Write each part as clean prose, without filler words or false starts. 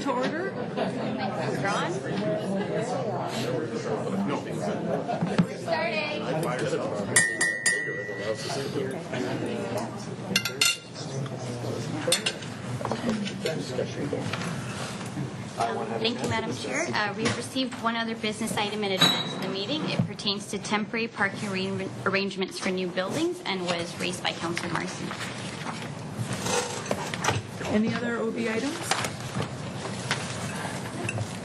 to order. Drawn. Starting. Thank you, Madam Chair. We have received one other business item in advance of the meeting. It pertains to temporary parking arrangements for new buildings and was raised by Councillor Marcy. Any other OB items?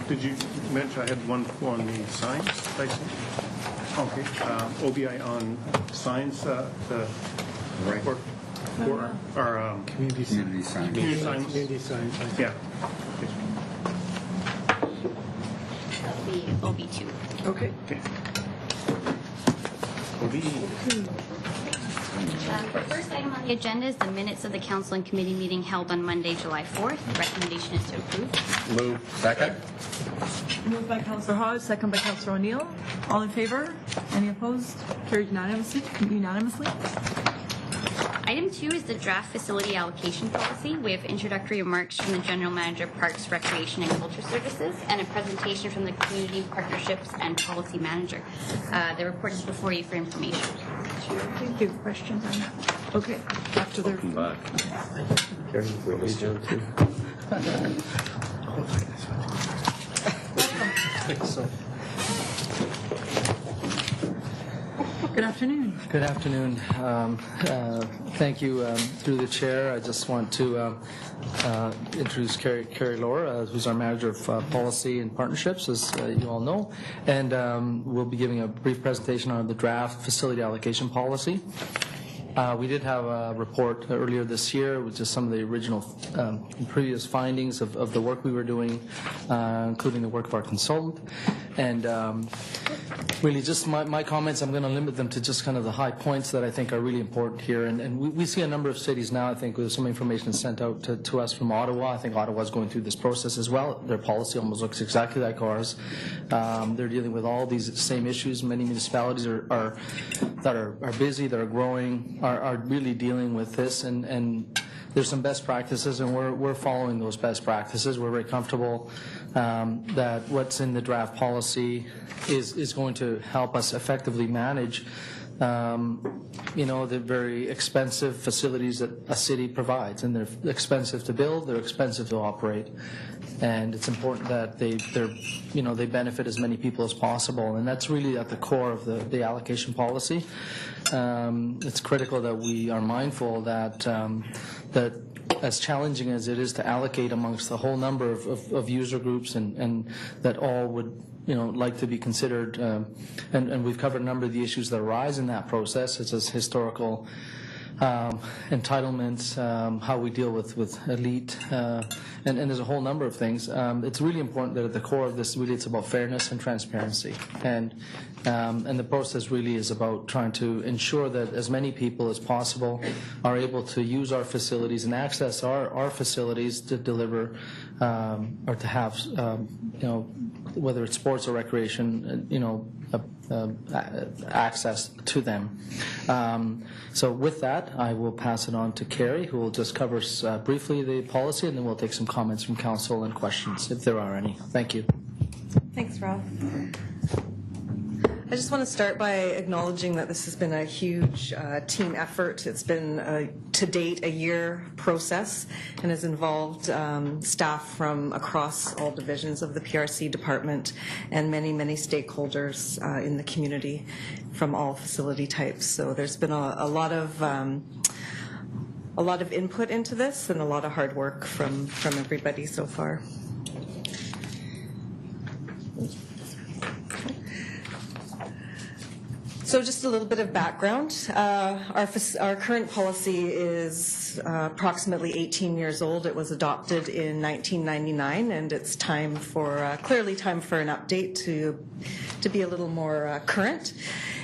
Did you mention I had one on the signs, Tyson? Okay. OBI on signs, the Right. for our Community signs. community signs. Yeah. That'll be OB2. Okay. Okay. OB. The first item on the agenda is the minutes of the Council and Committee meeting held on Monday, July 4th. The recommendation is to approve. Move. Second. Moved by Councillor Hawes, second by Councillor O'Neill. All in favor? Any opposed? Carried unanimously. Item 2 is the draft facility allocation policy. We have introductory remarks from the General Manager of Parks, Recreation and Culture Services and a presentation from the Community Partnerships and Policy Manager. The report is before you for information. Thank you. Questions on that? Okay. After their... Good afternoon. Good afternoon. Thank you. Through the chair, I just want to introduce Carrie Laura, who's our Manager of Policy and Partnerships, as you all know, and we'll be giving a brief presentation on the draft facility allocation policy. We did have a report earlier this year with just some of the original previous findings of the work we were doing, including the work of our consultant. And really just my comments, I'm going to limit them to just kind of the high points that I think are really important here. And we see a number of cities now, I think, with some information sent out to us from Ottawa. I think Ottawa's going through this process as well. Their policy almost looks exactly like ours. They're dealing with all these same issues. Many municipalities are busy, that are growing, are really dealing with this, and there's some best practices, and we're following those best practices. We're very comfortable that what's in the draft policy is going to help us effectively manage the very expensive facilities that a city provides, and they're expensive to build, they're expensive to operate, and it's important that they benefit as many people as possible, and that's really at the core of the allocation policy. It's critical that we are mindful that as challenging as it is to allocate amongst a whole number of user groups and that all would like to be considered, and we've covered a number of the issues that arise in that process, such as historical entitlements, how we deal with elite, and there's a whole number of things. It's really important that at the core of this, really, it's about fairness and transparency, and the process really is about trying to ensure that as many people as possible are able to use our facilities and access our facilities to deliver or to have, whether it's sports or recreation, access to them. So with that, I will pass it on to Carrie, who will just cover briefly the policy, and then we'll take some comments from council and questions, if there are any. Thank you. Thanks, Ralph. I just want to start by acknowledging that this has been a huge team effort. It's been, to date, a year process and has involved staff from across all divisions of the PRC department and many, many stakeholders in the community from all facility types. So there's been a lot of input into this and a lot of hard work from everybody so far. So just a little bit of background. Our current policy is approximately 18 years old. It was adopted in 1999, and it's clearly time for an update to be a little more current.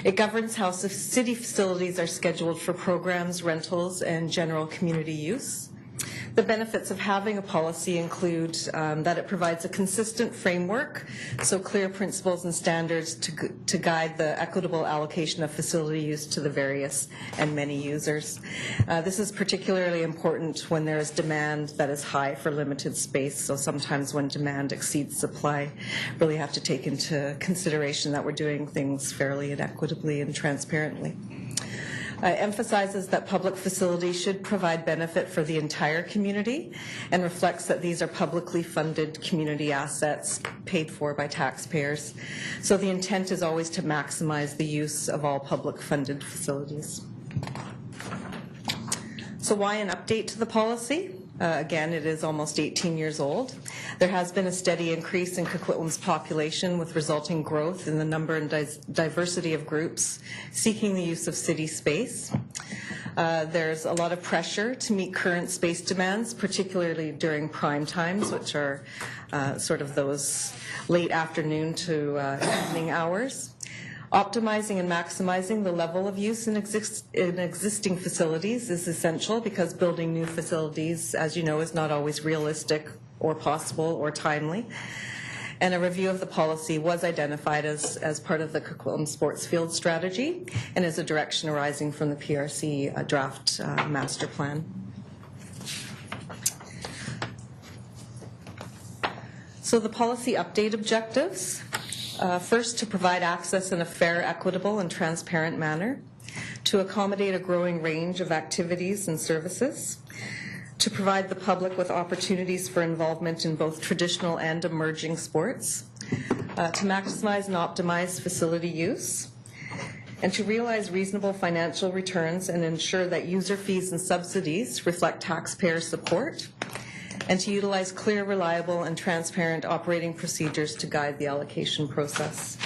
It governs how city facilities are scheduled for programs, rentals, and general community use. The benefits of having a policy include that it provides a consistent framework, so clear principles and standards to guide the equitable allocation of facility use to the various and many users. This is particularly important when there is demand that is high for limited space, so sometimes when demand exceeds supply, really have to take into consideration that we're doing things fairly and equitably and transparently. Emphasizes that public facilities should provide benefit for the entire community and reflects that these are publicly funded community assets paid for by taxpayers. So the intent is always to maximize the use of all public funded facilities. So why an update to the policy? Again, it is almost 18 years old. There has been a steady increase in Coquitlam's population with resulting growth in the number and diversity of groups seeking the use of city space. There's a lot of pressure to meet current space demands, particularly during prime times, which are sort of those late afternoon to evening hours. Optimizing and maximizing the level of use in existing facilities is essential because building new facilities, as you know, is not always realistic or possible or timely. And a review of the policy was identified as part of the Coquitlam Sports Field Strategy and is a direction arising from the PRC draft master plan. So the policy update objectives. First, to provide access in a fair, equitable, and transparent manner, to accommodate a growing range of activities and services, to provide the public with opportunities for involvement in both traditional and emerging sports, to maximize and optimize facility use, and to realize reasonable financial returns and ensure that user fees and subsidies reflect taxpayer support, and to utilize clear, reliable, and transparent operating procedures to guide the allocation process.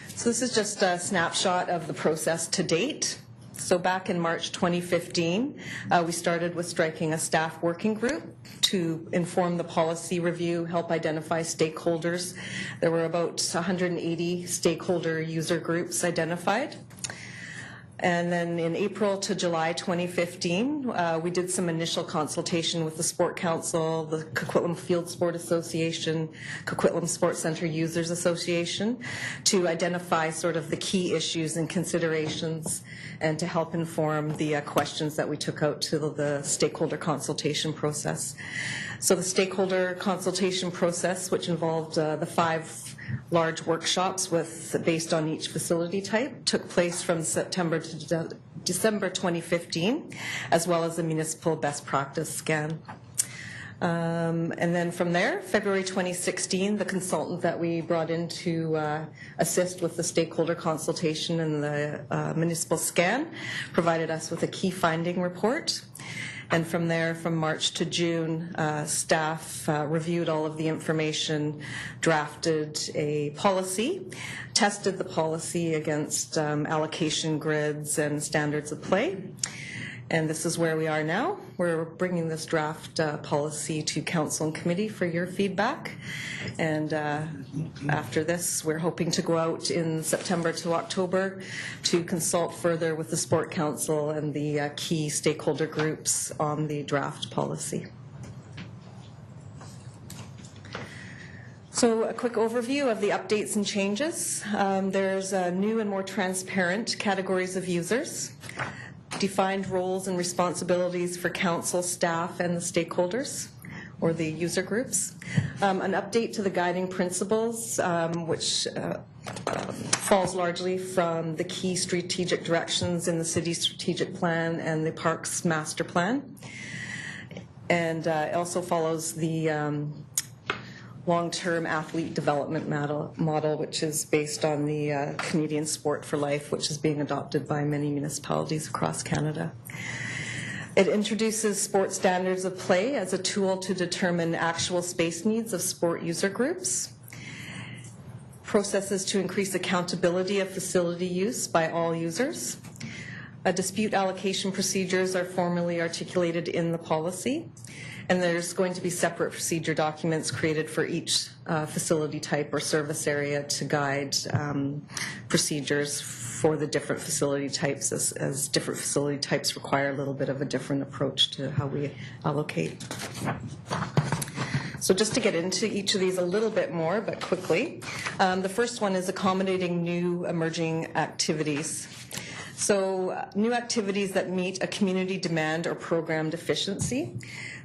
So this is just a snapshot of the process to date. So back in March 2015, we started with striking a staff working group to inform the policy review, help identify stakeholders. There were about 180 stakeholder user groups identified. And then in April to July 2015, we did some initial consultation with the Sport Council, the Coquitlam Field Sport Association, Coquitlam Sports Centre Users Association, to identify sort of the key issues and considerations and to help inform the questions that we took out to the stakeholder consultation process. So the stakeholder consultation process, which involved the 5 large workshops based on each facility type, took place from September to December 2015, as well as a municipal best practice scan. And then from there, February 2016, the consultant that we brought in to assist with the stakeholder consultation and the municipal scan provided us with a key finding report. And from there, from March to June, staff reviewed all of the information, drafted a policy, tested the policy against allocation grids and standards of play. And this is where we are now. We're bringing this draft policy to council and committee for your feedback. And after this, we're hoping to go out in September to October to consult further with the Sport Council and the key stakeholder groups on the draft policy. So a quick overview of the updates and changes. There's new and more transparent categories of users, defined roles and responsibilities for council, staff, and the stakeholders, or the user groups. An update to the guiding principles, which falls largely from the key strategic directions in the city's strategic plan and the parks master plan. And it also follows the long-term athlete development model, which is based on the Canadian Sport for Life, which is being adopted by many municipalities across Canada. It introduces sport standards of play as a tool to determine actual space needs of sport user groups, processes to increase accountability of facility use by all users, Dispute allocation procedures are formally articulated in the policy, and there's going to be separate procedure documents created for each facility type or service area to guide procedures for the different facility types, as different facility types require a little bit of a different approach to how we allocate. So just to get into each of these a little bit more, but quickly, the first one is accommodating new emerging activities. So new activities that meet a community demand or program deficiency.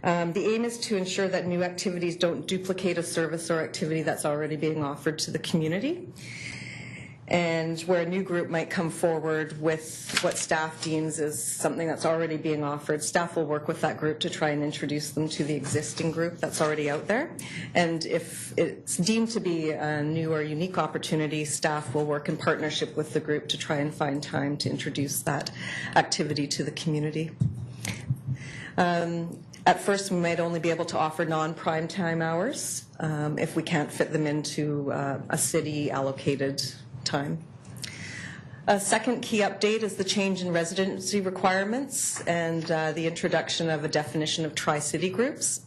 The aim is to ensure that new activities don't duplicate a service or activity that's already being offered to the community. And where a new group might come forward with what staff deems as something that's already being offered, staff will work with that group to try and introduce them to the existing group that's already out there. And if it's deemed to be a new or unique opportunity, staff will work in partnership with the group to try and find time to introduce that activity to the community. At first, we might only be able to offer non-prime time hours if we can't fit them into a city allocated time. A second key update is the change in residency requirements and the introduction of a definition of tri-city groups.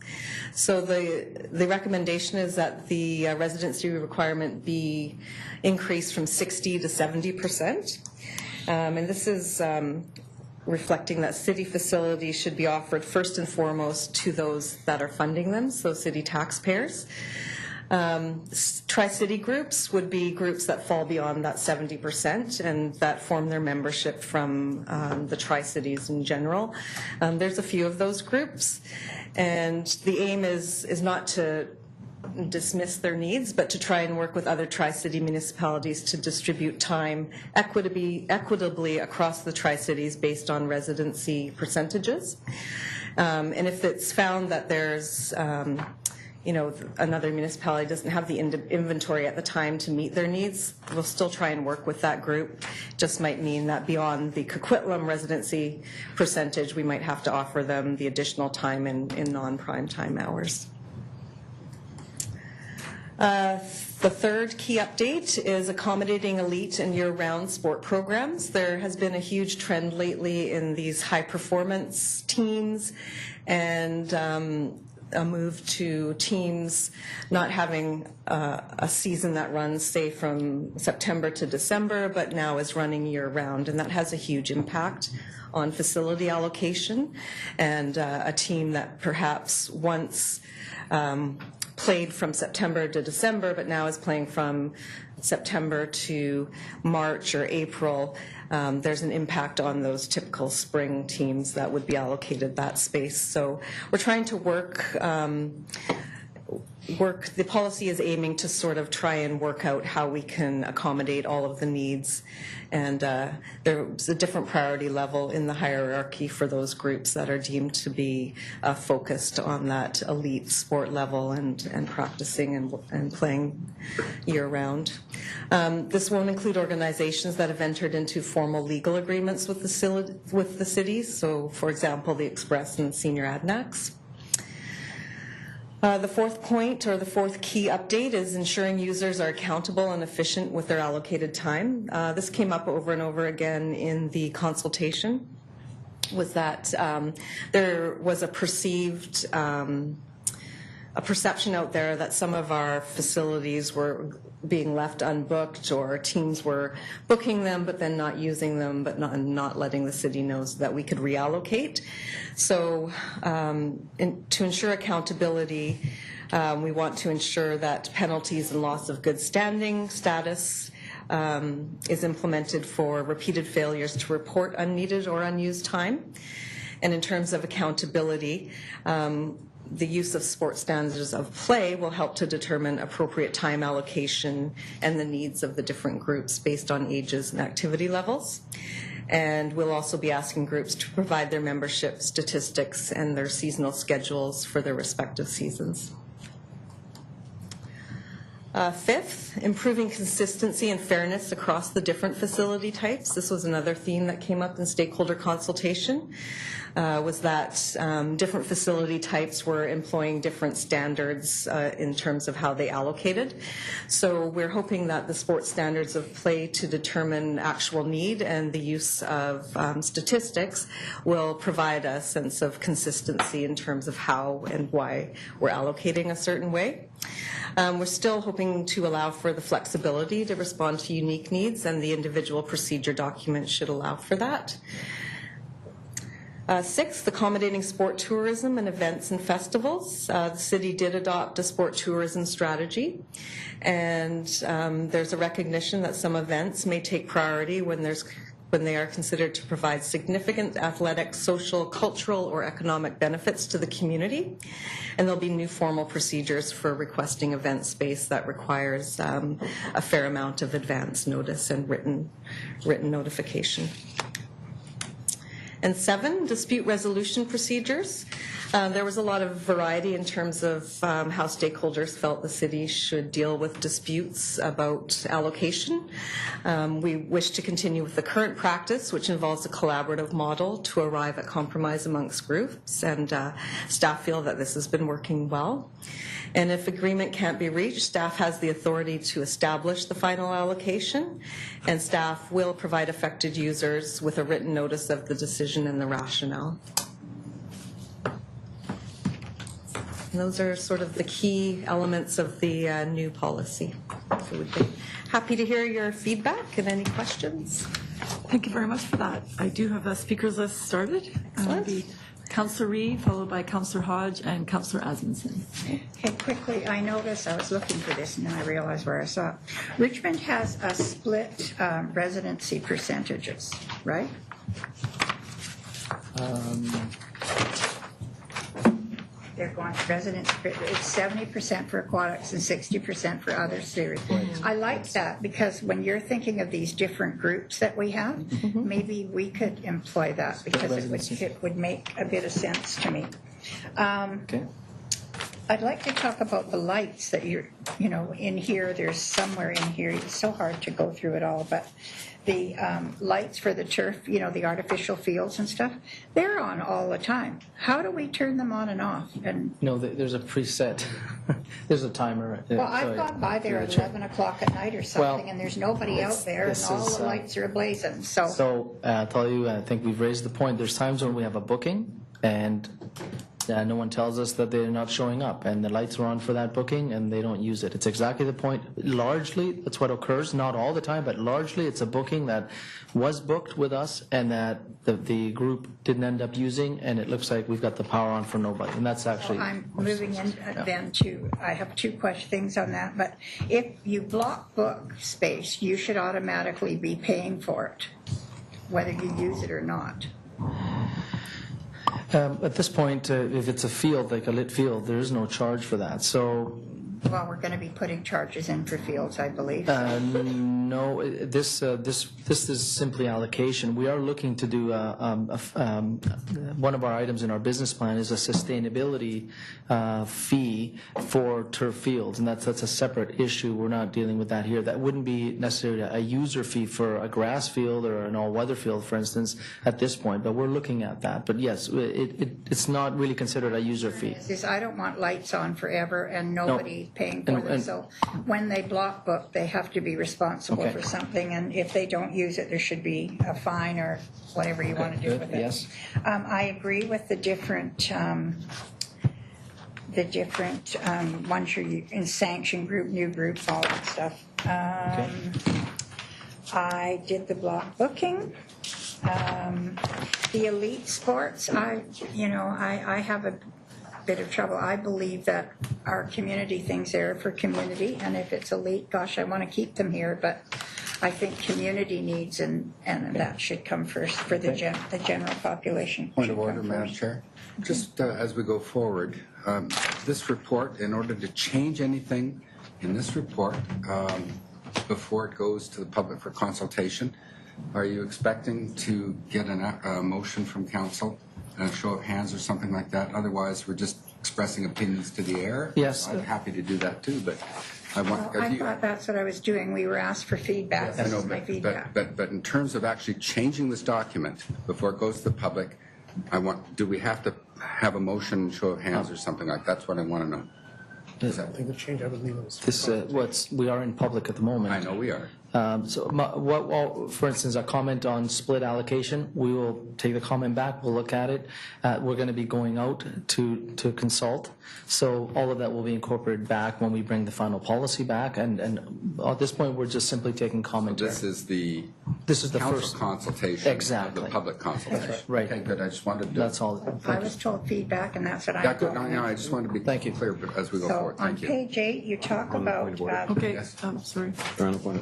So the recommendation is that the residency requirement be increased from 60 to 70%. And this is reflecting that city facilities should be offered first and foremost to those that are funding them, so city taxpayers. Tri-city groups would be groups that fall beyond that 70% and that form their membership from the Tri-Cities in general. There's a few of those groups, and the aim is not to dismiss their needs, but to try and work with other Tri-City municipalities to distribute time equitably across the Tri-Cities based on residency percentages. And if it's found that there's another municipality doesn't have the inventory at the time to meet their needs, we'll still try and work with that group. Just might mean that beyond the Coquitlam residency percentage, we might have to offer them the additional time in non-prime time hours. The third key update is accommodating elite and year-round sport programs. There has been a huge trend lately in these high-performance teams and a move to teams not having a season that runs, say, from September to December, but now is running year-round, and that has a huge impact on facility allocation. And a team that perhaps once played from September to December, but now is playing from September to March or April, there's an impact on those typical spring teams that would be allocated that space. So we're trying to work, the policy is aiming to sort of try and work out how we can accommodate all of the needs. And there's a different priority level in the hierarchy for those groups that are deemed to be focused on that elite sport level and practicing and playing year-round. This won't include organizations that have entered into formal legal agreements with the cities, so for example, the Express and Senior Adnacs. The fourth point, or the fourth key update, is ensuring users are accountable and efficient with their allocated time. This came up over and over again in the consultation, was that there was a perception out there that some of our facilities were being left unbooked, or teams were booking them but then not using them, but not letting the city know so that we could reallocate. So to ensure accountability, we want to ensure that penalties and loss of good standing status is implemented for repeated failures to report unneeded or unused time. And in terms of accountability, the use of sport standards of play will help to determine appropriate time allocation and the needs of the different groups based on ages and activity levels. And we'll also be asking groups to provide their membership statistics and their seasonal schedules for their respective seasons. Fifth, improving consistency and fairness across the different facility types. This was another theme that came up in stakeholder consultation, was that different facility types were employing different standards in terms of how they allocated. So we're hoping that the sports standards of play to determine actual need and the use of statistics will provide a sense of consistency in terms of how and why we're allocating a certain way. We're still hoping to allow for the flexibility to respond to unique needs, and the individual procedure document should allow for that. Sixth, accommodating sport tourism and events and festivals. The city did adopt a sport tourism strategy, and there's a recognition that some events may take priority when they are considered to provide significant athletic, social, cultural, or economic benefits to the community. And there'll be new formal procedures for requesting event space that requires a fair amount of advance notice and written notification. And 7, dispute resolution procedures. There was a lot of variety in terms of how stakeholders felt the city should deal with disputes about allocation. We wish to continue with the current practice, which involves a collaborative model to arrive at compromise amongst groups, and staff feel that this has been working well. And if agreement can't be reached, staff has the authority to establish the final allocation, and staff will provide affected users with a written notice of the decision and the rationale. And those are sort of the key elements of the new policy. So we'd be happy to hear your feedback and any questions. Thank you very much for that. I do have a speakers list started. Excellent. Councillor Reid, followed by Councillor Hodge and Councillor Asmussen. Okay, quickly, I noticed, I was looking for this and then I realized where I saw it. Richmond has a split residency percentages, right? They're going to residence, it's 70% for aquatics and 60% for other series. I like that because when you're thinking of these different groups that we have, maybe we could employ that because it would make a bit of sense to me. Okay. I'd like to talk about the lights that you're, in here, there's somewhere in here, it's so hard to go through it all, but the lights for the turf, the artificial fields and stuff, they're on all the time. How do we turn them on and off? And No, there's a preset. There's a timer. well, I've gone by there at 11 o'clock at night or something, and there's nobody out there, and all the lights are ablazing. So I'll tell you, I think we've raised the point. There's times when we have a booking, and no one tells us that they're not showing up, and the lights are on for that booking, and they don't use it. It's exactly the point. Largely, that's what occurs. Not all the time, but largely it's a booking that was booked with us and that the group didn't end up using, and it looks like we've got the power on for nobody. And that's actually... I'm moving in then to, I have two things on that, but if you block book space, you should automatically be paying for it, whether you use it or not. At this point, if it's a field, like a lit field, there is no charge for that. So, well, we're going to be putting charges in for fields, I believe. No, this is simply allocation. We are looking to do one of our items in our business plan is a sustainability fee for turf fields, and that's a separate issue. We're not dealing with that here. That wouldn't be necessarily a user fee for a grass field or an all-weather field, for instance, at this point. But we're looking at that. But yes, it's not really considered a user fee. I don't want lights on forever and nobody paying for them. So when they block book, they have to be responsible for something, and if they don't use it, there should be a fine or whatever you want to do with it. Yes. I agree with the different ones you're in sanction group, new groups, all that stuff. I did the block booking. The elite sports, I have a bit of trouble. I believe that our community things there are for community, and if it's elite, gosh, I want to keep them here, but I think community needs and that should come first for the general population. Point of order, Madam Chair. Just as we go forward, this report, in order to change anything in this report before it goes to the public for consultation, are you expecting to get a motion from council? A show of hands or something like that. Otherwise, we're just expressing opinions to the air. Yes. I'm happy to do that too, but I want. I thought that's what I was doing. We were asked for feedback. I This know, is my feedback. but in terms of actually changing this document before it goes to the public, do we have to have a motion, show of hands or something like that? That's what I want to know. I think the change, I believe it was. We are in public at the moment. I know we are. For instance, a comment on split allocation, we will take the comment back, we'll look at it. We're going to be going out to consult, so all of that will be incorporated back when we bring the final policy back, and at this point, we're just simply taking commentary. This is the council first consultation. Exactly. The public consultation. Right. Okay, good. I just wanted to. That's all. I was told feedback, and that's what I Good. got. No, I just wanted to be clear as we go So forward. on Thank you. page 8, you talk about Okay, Yes. sorry.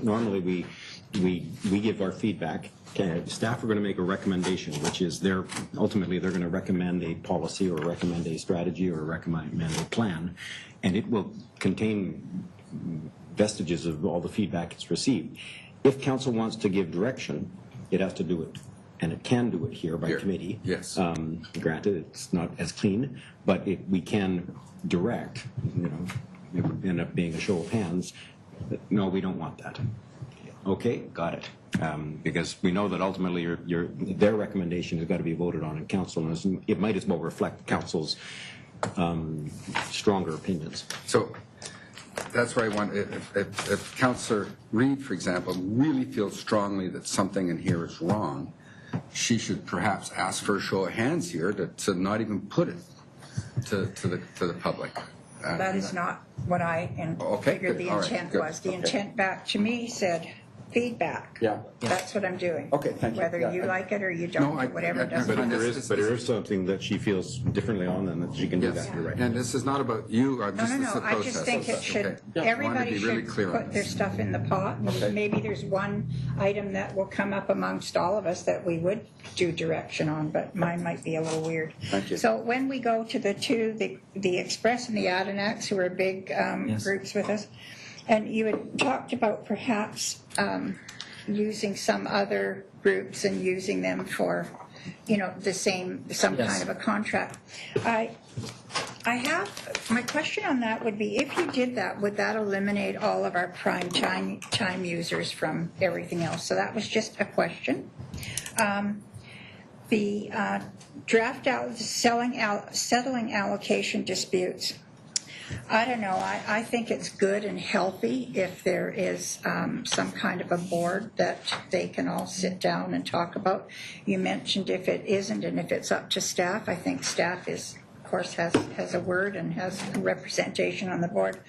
Normally, we give our feedback. Okay, staff are going to make a recommendation, which is ultimately they're going to recommend a policy or recommend a strategy or recommend a plan, and it will contain vestiges of all the feedback it's received. If council wants to give direction, it has to do it, and it can do it here by committee. Yes. Granted, it's not as clean, but we can direct. It would end up being a show of hands. No, we don't want that. Okay, got it. Because we know that ultimately their recommendation has got to be voted on in council, and it might as well reflect council's stronger opinions. So that's where I want, if Councillor Reid, for example, really feels strongly that something in here is wrong, she should perhaps ask for a show of hands here to not even put it to the public. that is not what I figured the All right, intent good. was. The Okay. intent back to me said feedback. Yeah. That's what I'm doing. Okay, thank you. Whether Yeah, you I- like it or you don't, No, I- or whatever, it I- doesn't but matter. There is something that she feels differently on, and that she can do Yes, that. You're right. and this is not about you, No, this is the I process. just think it should, Okay. I wanted everybody to be really should clear on put their this. stuff in the pot. Okay. Maybe there's one item that will come up amongst all of us that we would do direction on, but mine might be a little weird. Thank you. So when we go to the Express and the Adirondacks, who are big groups with us, and you had talked about perhaps using some other groups and using them for, some kind of a contract. I have, my question on that would be, if you did that, would that eliminate all of our prime time users from everything else? So that was just a question. The draft out, settling allocation disputes. I don't know. I think it's good and healthy if there is some kind of a board that they can all sit down and talk about. You mentioned if it isn't and if it's up to staff. I think staff of course, has a word and has representation on the board.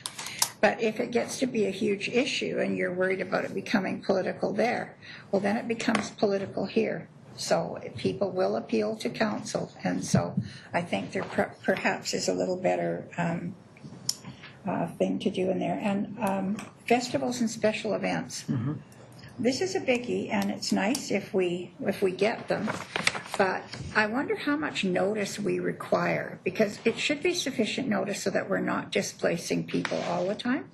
But if it gets to be a huge issue and you're worried about it becoming political there, well, then it becomes political here. So people will appeal to council. And so I think there perhaps is a little better thing to do in there. And festivals and special events. Mm-hmm. This is a biggie, and it's nice if we get them. But I wonder how much notice we require, because it should be sufficient notice so that we're not displacing people all the time.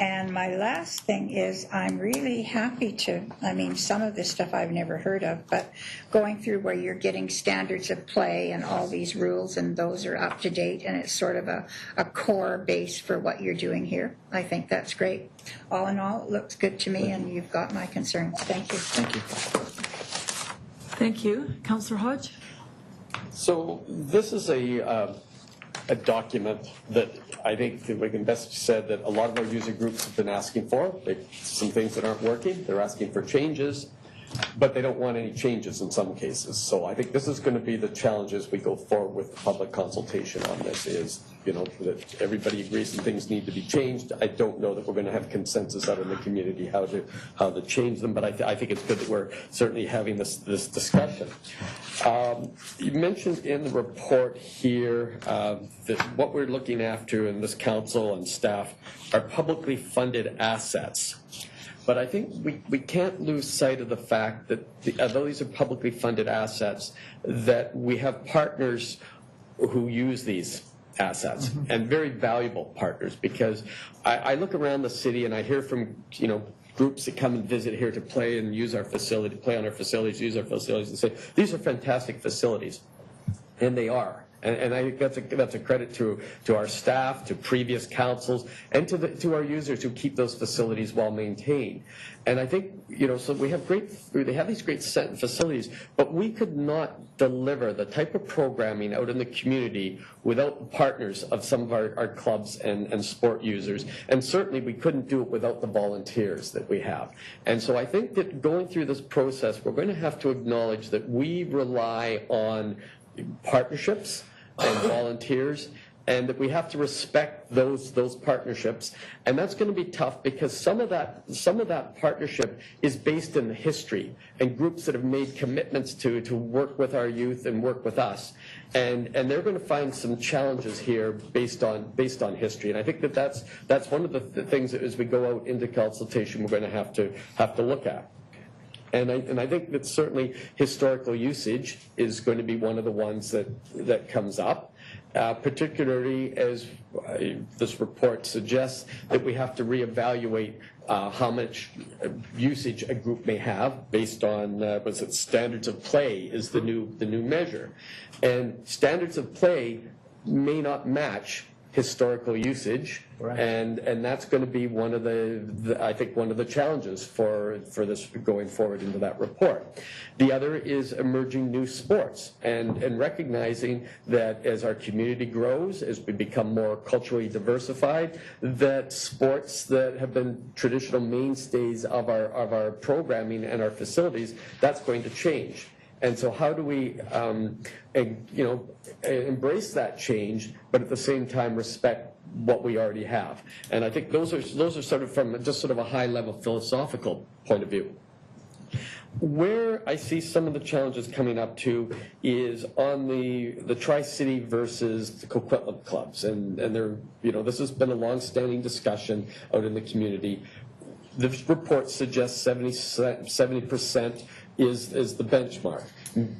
And my last thing is I'm really happy some of this stuff I've never heard of, but going through where you're getting standards of play and all these rules, and those are up to date, and it's sort of a core base for what you're doing here. I think that's great. All in all, it looks good to me, and you've got my concerns. Thank you. Thank you. Thank you. Councillor Hodge? So this is a document that I think that we can best said that a lot of our user groups have been asking for. Some things that aren't working. They're asking for changes, but they don't want any changes in some cases. So I think this is going to be the challenge as we go forward with public consultation on this is, that everybody agrees that things need to be changed. I don't know that we're going to have consensus out in the community how to change them, but I think it's good that we're certainly having this discussion. You mentioned in the report here that what we're looking after in this council and staff are publicly funded assets. But I think we can't lose sight of the fact that although these are publicly funded assets, that we have partners who use these assets, and very valuable partners, because I look around the city and I hear from groups that come and visit here to play and use our facility, play on our facilities, use our facilities, and say, these are fantastic facilities. And they are. And I think that's a credit to our staff, to previous councils, and to our users who keep those facilities well maintained. And I think, so they have these great facilities, but we could not deliver the type of programming out in the community without the partners of some of our clubs and sport users. And certainly we couldn't do it without the volunteers that we have. And so I think that going through this process, we're going to have to acknowledge that we rely on partnerships and volunteers, and that we have to respect those partnerships. And that's going to be tough because some of that partnership is based in the history and groups that have made commitments to work with our youth and work with us. And they're going to find some challenges here based on history. And I think that's one of the things that as we go out into consultation, we're going to have to look at. And I think that certainly historical usage is going to be one of the ones that comes up. Particularly as this report suggests that we have to reevaluate how much usage a group may have based on standards of play is the new measure, and standards of play may not match historical usage, right. and that's going to be one of the challenges for this going forward into that report. The other is emerging new sports and recognizing that as our community grows, as we become more culturally diversified, that sports that have been traditional mainstays of our programming and our facilities, that's going to change. And so how do we, embrace that change, but at the same time respect what we already have? And I think those are sort of from just sort of a high-level philosophical point of view. Where I see some of the challenges coming up to is on the Tri-City versus the Coquitlam clubs, and this has been a long-standing discussion out in the community. This report suggests 70% is the benchmark,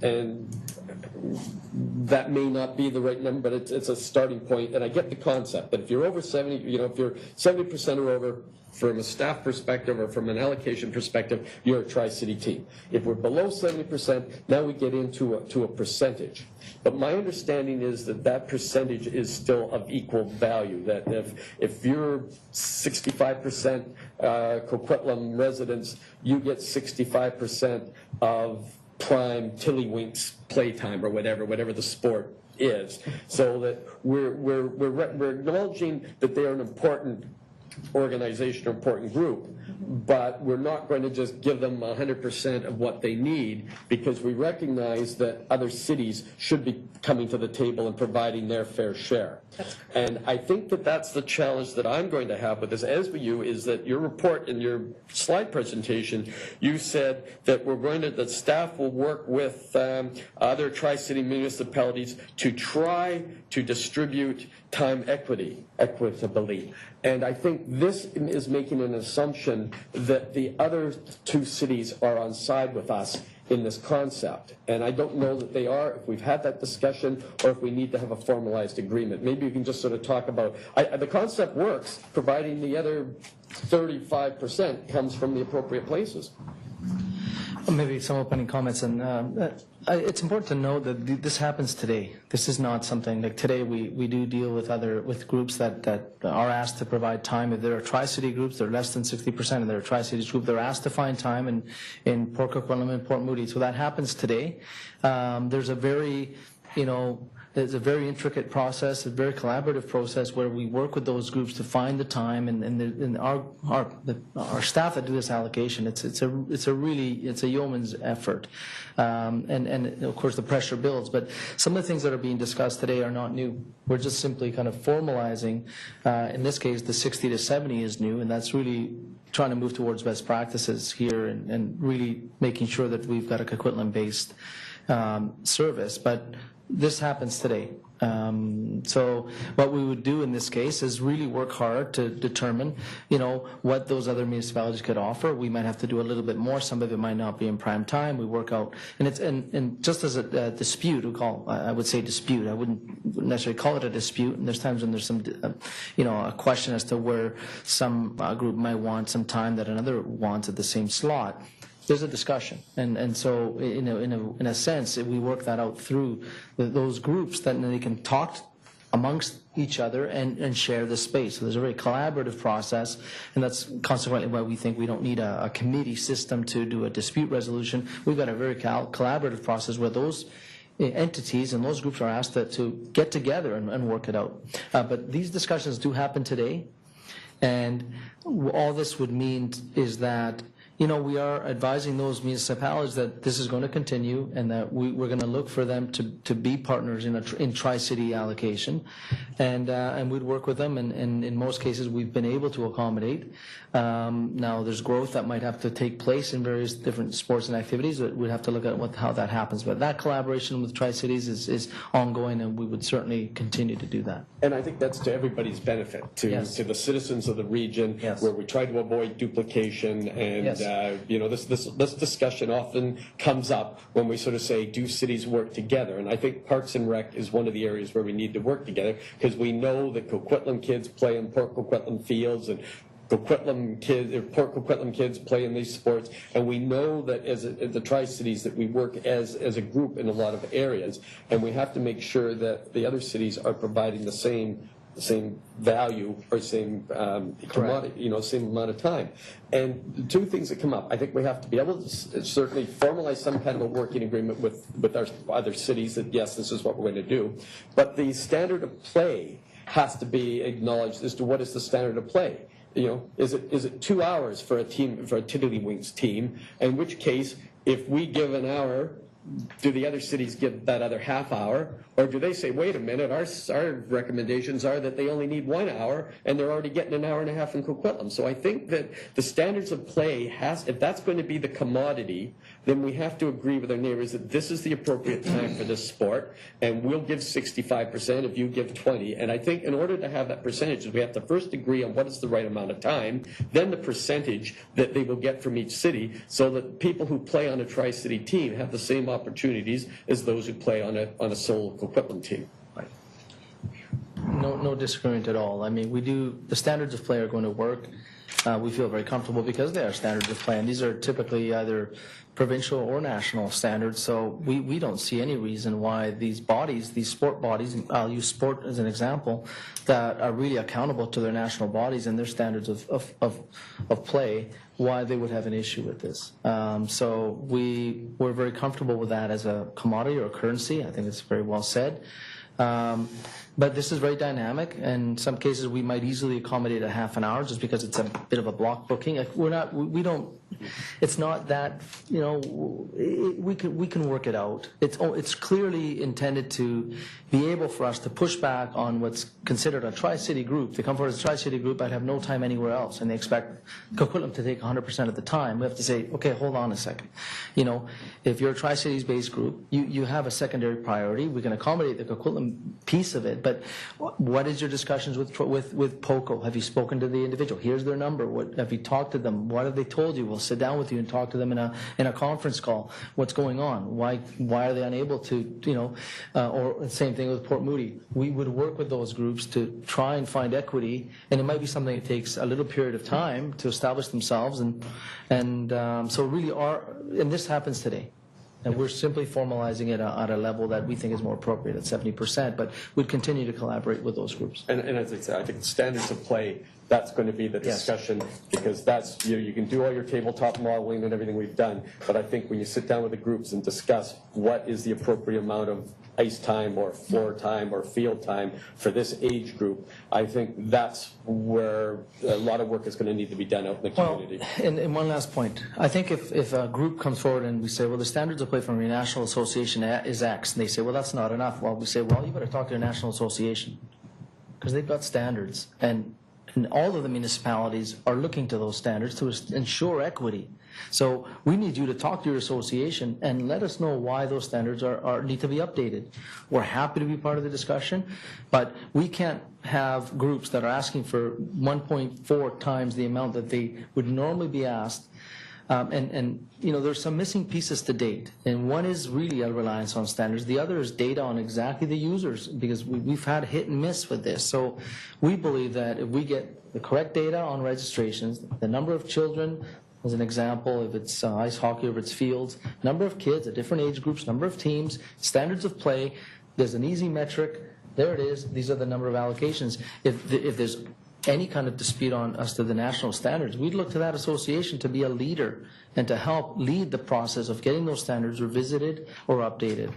and that may not be the right number, but it's a starting point. And I get the concept that if you're over 70, if you're 70% or over, from a staff perspective or from an allocation perspective, you're a Tri-City team. If we're below 70%, now we get into a percentage. But my understanding is that percentage is still of equal value, that if you're 65% Coquitlam residents, you get 65% of prime Tiddlywinks playtime or whatever the sport is. So that we're acknowledging that they are an important organization or important group, but we're not going to just give them 100% of what they need, because we recognize that other cities should be coming to the table and providing their fair share. And I think that that's the challenge that I'm going to have with this SBU, is that your report in your slide presentation, you said that that staff will work with other Tri-City municipalities to try to distribute time equitably. And I think this is making an assumption that the other two cities are on side with us in this concept. And I don't know that they are, if we've had that discussion, or if we need to have a formalized agreement. Maybe you can just sort of talk about, the concept works, providing the other 35% comes from the appropriate places. Maybe some opening comments, and it's important to know that this happens today. This is not something like today. We do deal with groups that are asked to provide time. If there are Tri-City groups, they're less than 60%, and there are Tri-Cities group, they're asked to find time in Port Coquitlam and Port Moody. So that happens today. There's a very It's a very intricate process, a very collaborative process where we work with those groups to find the time, and our staff that do this allocation, it's a yeoman's effort, and of course the pressure builds. But some of the things that are being discussed today are not new. We're just simply kind of formalizing. In this case, the 60 to 70 is new, and that's really trying to move towards best practices here, and really making sure that we've got a Coquitlam-based service. But this happens today. So what we would do in this case is really work hard to determine, what those other municipalities could offer. We might have to do a little bit more. Some of it might not be in prime time. We work out, and just as a dispute, I would say dispute. I wouldn't necessarily call it a dispute. And there's times when there's some, a question as to where some group might want some time that another wants at the same slot. there's a discussion, and so in a sense, if we work that out through those groups, then they can talk amongst each other and share the space. So there's a very collaborative process, and that's consequently why we think we don't need a committee system to do a dispute resolution. We've got a very collaborative process where those entities and those groups are asked to get together and work it out. But these discussions do happen today, and all this would mean is that we are advising those municipalities that this is going to continue and that we're going to look for them to be partners in Tri-City allocation, and we'd work with them, and in most cases we've been able to accommodate. Now there's growth that might have to take place in various different sports and activities, but we'd have to look at how that happens. But that collaboration with Tri-Cities is ongoing, and we would certainly continue to do that. And I think that's to everybody's benefit, to the citizens of the region, where we try to avoid duplication, and this discussion often comes up when we sort of say, do cities work together? And I think Parks and Rec is one of the areas where we need to work together, because we know that Coquitlam kids play in Port Coquitlam fields, and Port Coquitlam kids play in these sports, and we know that as the Tri-Cities that we work as a group in a lot of areas, and we have to make sure that the other cities are providing the same value or same commodity, same amount of time. And two things that come up, I think we have to be able to certainly formalize some kind of a working agreement with our other cities that yes, this is what we're going to do, but the standard of play has to be acknowledged as to what is the standard of play. Is it 2 hours for a Tiddlywinks team? In which case, if we give an hour, do the other cities give that other half hour? Or do they say, wait a minute, our recommendations are that they only need 1 hour, and they're already getting an hour and a half in Coquitlam? So I think that the standards of play if that's going to be the commodity, then we have to agree with our neighbors that this is the appropriate time for this sport, and we'll give 65% if you give 20%. And I think in order to have that percentage, we have to first agree on what is the right amount of time, then the percentage that they will get from each city, so that people who play on a Tri-City team have the same opportunities as those who play on a sole Coquitlam team. No disagreement at all. I mean, the standards of play are going to work. We feel very comfortable because they are standards of play, and these are typically either provincial or national standards, so we don't see any reason why these sport bodies, and I'll use sport as an example, that are really accountable to their national bodies and their standards of play, why they would have an issue with this. So we're very comfortable with that as a commodity or a currency. I think it's very well said. But this is very dynamic, and in some cases we might easily accommodate a half an hour just because it's a bit of a block booking. It's not that, we can work it out. It's clearly intended to be able for us to push back on what's considered a Tri-City group. They come forward as a Tri-City group, I'd have no time anywhere else, and they expect Coquitlam to take 100% of the time. We have to say, okay, hold on a second. If you're a Tri-Cities based group, you have a secondary priority. We can accommodate the Coquitlam piece of it, but what is your discussions with POCO? Have you spoken to the individual? Here's their number. What have you talked to them? What have they told you? We'll sit down with you and talk to them in a conference call. What's going on? Why are they unable to, or the same thing with Port Moody. We would work with those groups to try and find equity, and it might be something that takes a little period of time to establish themselves, and so really and this happens today. And we're simply formalizing it at a level that we think is more appropriate at 70%, but we'd continue to collaborate with those groups. And as I said, I think the standards of play, that's going to be the discussion, because that's, you can do all your tabletop modeling and everything we've done, but I think when you sit down with the groups and discuss what is the appropriate amount of ice time or floor time or field time for this age group, I think that's where a lot of work is going to need to be done out in the community. Well, and one last point. I think if a group comes forward and we say, well, the standards of play from your national association is X, and they say, well, that's not enough. Well, we say, well, you better talk to your national association, because they've got standards, and all of the municipalities are looking to those standards to ensure equity. So we need you to talk to your association and let us know why those standards need to be updated. We're happy to be part of the discussion, but we can't have groups that are asking for 1.4 times the amount that they would normally be asked. And there's some missing pieces to date, and one is really a reliance on standards. The other is data on exactly the users, because we've had hit and miss with this. So we believe that if we get the correct data on registrations, the number of children, as an example, if it's ice hockey or if it's fields, number of kids at different age groups, number of teams, standards of play. There's an easy metric. There it is. These are the number of allocations. If there's any kind of dispute on us to the national standards, we'd look to that association to be a leader and to help lead the process of getting those standards revisited or updated.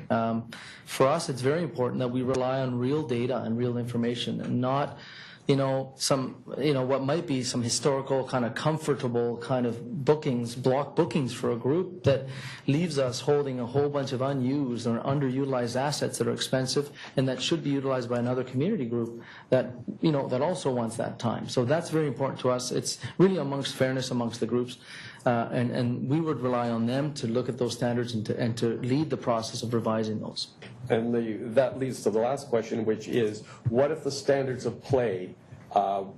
For us, it's very important that we rely on real data and real information and not what might be some historical kind of comfortable kind of bookings, block bookings for a group that leaves us holding a whole bunch of unused or underutilized assets that are expensive and that should be utilized by another community group that also wants that time. So that's very important to us. It's really amongst fairness amongst the groups. And we would rely on them to look at those standards and to lead the process of revising those. And that leads to the last question, which is, what if the standards of play,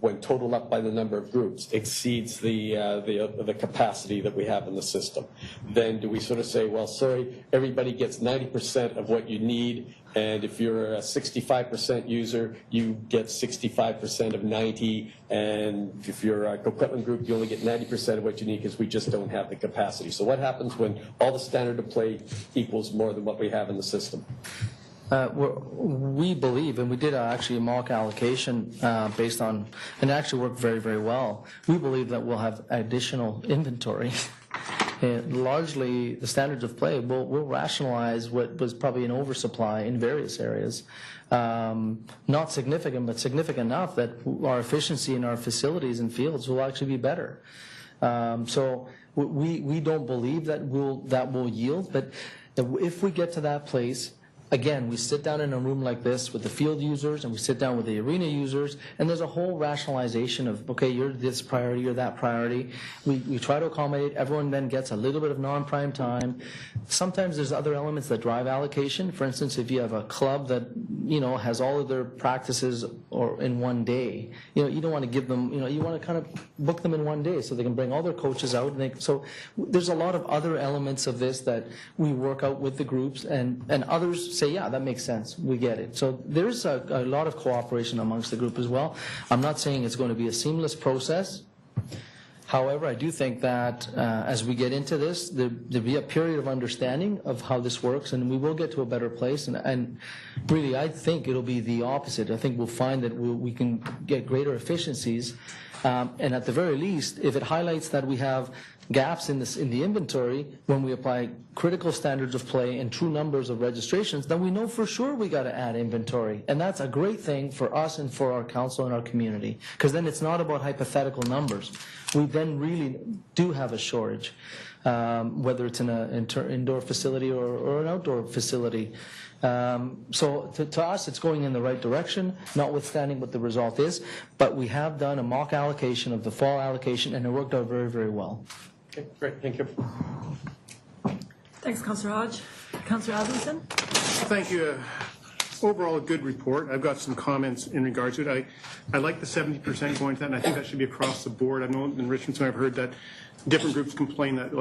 when totaled up by the number of groups, exceeds the capacity that we have in the system? Then do we sort of say, well, sorry, everybody gets 90% of what you need, and if you're a 65% user, you get 65% of 90, and if you're a Coquitlam group, you only get 90% of what you need because we just don't have the capacity. So what happens when all the standard of play equals more than what we have in the system? We believe, and we did actually a mock allocation based on, and it actually worked very, very well. We believe that we'll have additional inventory. Largely, the standards of play will rationalize what was probably an oversupply in various areas. Not significant, but significant enough that our efficiency in our facilities and fields will actually be better. So we don't believe that will yield, but if we get to that place, again, we sit down in a room like this with the field users and we sit down with the arena users, and there's a whole rationalization of, okay, you're this priority, you're that priority. We try to accommodate. Everyone then gets a little bit of non-prime time. Sometimes there's other elements that drive allocation. For instance, if you have a club that, has all of their practices or in one day, you don't want to give them, you want to kind of book them in one day so they can bring all their coaches out. So there's a lot of other elements of this that we work out with the groups, and others say, yeah, that makes sense. We get it. So there's a lot of cooperation amongst the group as well. I'm not saying it's going to be a seamless process. However, I do think that as we get into this, there'll be a period of understanding of how this works, and we will get to a better place. And really, I think it'll be the opposite. I think we'll find that we can get greater efficiencies. And at the very least, if it highlights that we have gaps in the inventory when we apply critical standards of play and true numbers of registrations, then we know for sure we got to add inventory. And that's a great thing for us and for our council and our community, because then it's not about hypothetical numbers. We then really do have a shortage, whether it's in an indoor facility or an outdoor facility. So to us, it's going in the right direction, notwithstanding what the result is. But we have done a mock allocation of the fall allocation, and it worked out very, very well. Okay, great. Thank you. Thanks, Councillor Hodge. Councillor Adamson? Thank you. Overall, a good report. I've got some comments in regards to it. I like the 70% going to that, and I think that should be across the board. I know in Richmond, I've heard that different groups complain that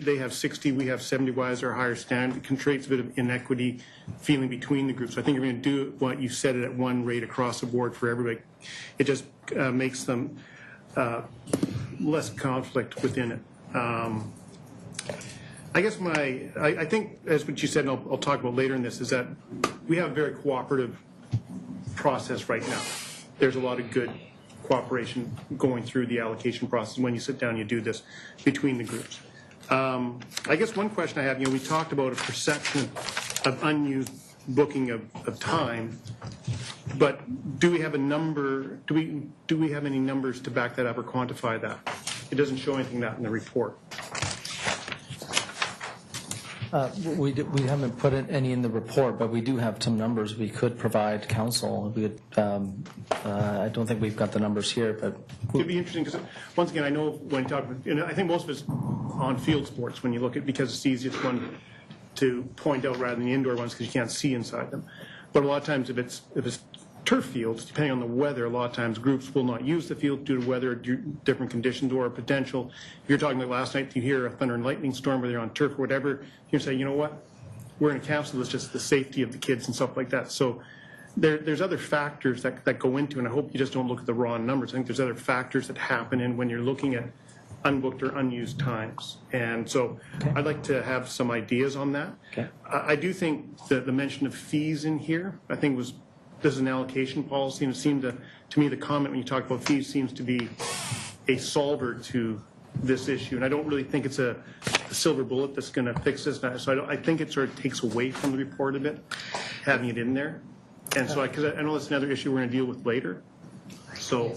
they have 60, we have 70. Why is there a higher standard? It creates a bit of inequity feeling between the groups. I think you're going to do what you said it at one rate across the board for everybody. It just makes them less conflict within it. I guess I think, as what you said, and I'll talk about later in this, is that we have a very cooperative process right now. There's a lot of good cooperation going through the allocation process when you sit down and you do this between the groups. I guess one question I have, we talked about a perception of unused booking of time, but do we have a number, do we have any numbers to back that up or quantify that? It doesn't show anything of that in the report. We haven't put any in the report, but we do have some numbers we could provide council. I don't think we've got the numbers here, but it'd be interesting because once again, I know when you talk, and I think most of it's on field sports when you look at, because it's the easiest one to point out rather than the indoor ones because you can't see inside them. But a lot of times, if it's turf fields, depending on the weather, a lot of times groups will not use the field due to weather, different conditions, or potential. If you're talking like last night, you hear a thunder and lightning storm where they're on turf or whatever, you can say, you know what, we're in a council, it's just the safety of the kids and stuff like that. So there's other factors that go into, and I hope you just don't look at the raw numbers. I think there's other factors that happen in when you're looking at unbooked or unused times. And so I'd like to have some ideas on that. Okay. I do think that the mention of fees in here, I think this is an allocation policy, and it seemed to me the comment when you talk about fees seems to be a solver to this issue. And I don't really think it's a silver bullet that's going to fix this. So I think it sort of takes away from the report a bit, having it in there. And so because I know that's another issue we're going to deal with later. So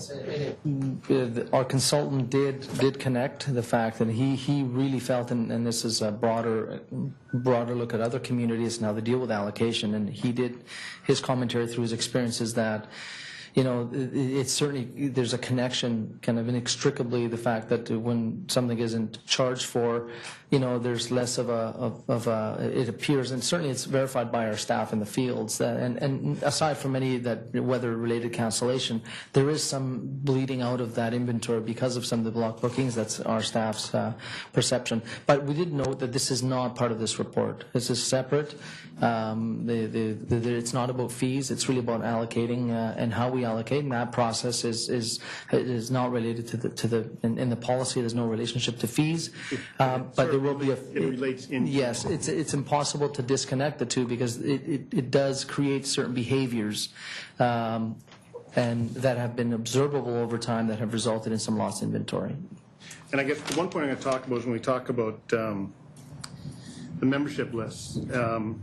Our consultant did connect the fact that he really felt, and this is a broader look at other communities and how they deal with allocation, and he did his commentary through his experiences that, you know, it's certainly, there's a connection kind of inextricably, the fact that when something isn't charged for, you know, there's less of a it appears, and certainly it's verified by our staff in the fields, that, and aside from any that weather-related cancellation, there is some bleeding out of that inventory because of some of the block bookings. That's our staff's perception. But we did note that this is not part of this report. This is separate. It's not about fees. It's really about allocating and how we allocate, and that process is not related to the in the policy. There's no relationship to fees, but there will be it relates into. Yes, it's impossible to disconnect the two because it does create certain behaviors, and that have been observable over time that have resulted in some lost inventory. And I guess the one point I'm going to talk about is when we talk about the membership lists.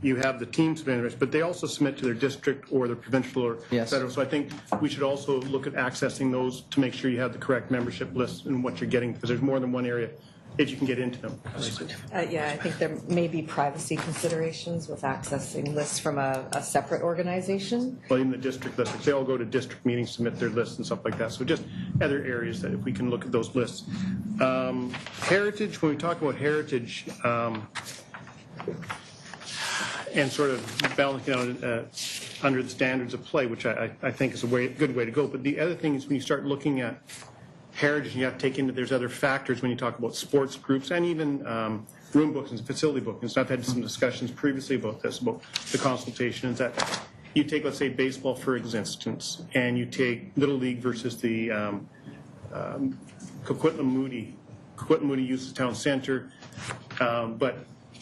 You have the teams members, but they also submit to their district or their provincial or federal. So I think we should also look at accessing those to make sure you have the correct membership list and what you're getting, because there's more than one area if you can get into them. Yeah, I think there may be privacy considerations with accessing lists from a separate organization. Well, in the district list, they all go to district meetings, submit their lists and stuff like that. So just other areas that if we can look at those lists. Heritage, when we talk about heritage, and sort of balancing out under the standards of play, which I think is a good way to go. But the other thing is when you start looking at heritage, you have to take into, there's other factors when you talk about sports groups and even room bookings and facility bookings. So I've had some discussions previously about this, about the consultation, is that you take, let's say, baseball, for instance, and you take Little League versus the Coquitlam Moody. Coquitlam Moody uses town center, but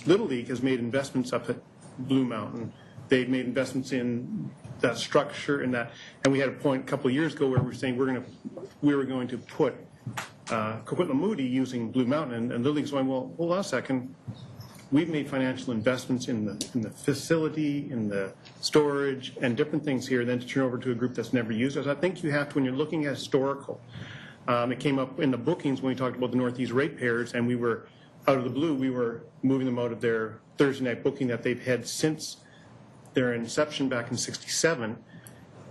Little League has made investments up at Blue Mountain. They've made investments in that structure and that. And we had a point a couple of years ago where we were saying we were going to put Coquitlam Moody using Blue Mountain, and Little League's going, well, hold on a second. We've made financial investments in the facility, in the storage, and different things here, then to turn over to a group that's never used it. I think you have to, when you're looking at historical, it came up in the bookings when we talked about the Northeast ratepayers, and we were, out of the blue, we were moving them out of their Thursday night booking that they've had since their inception back in '67,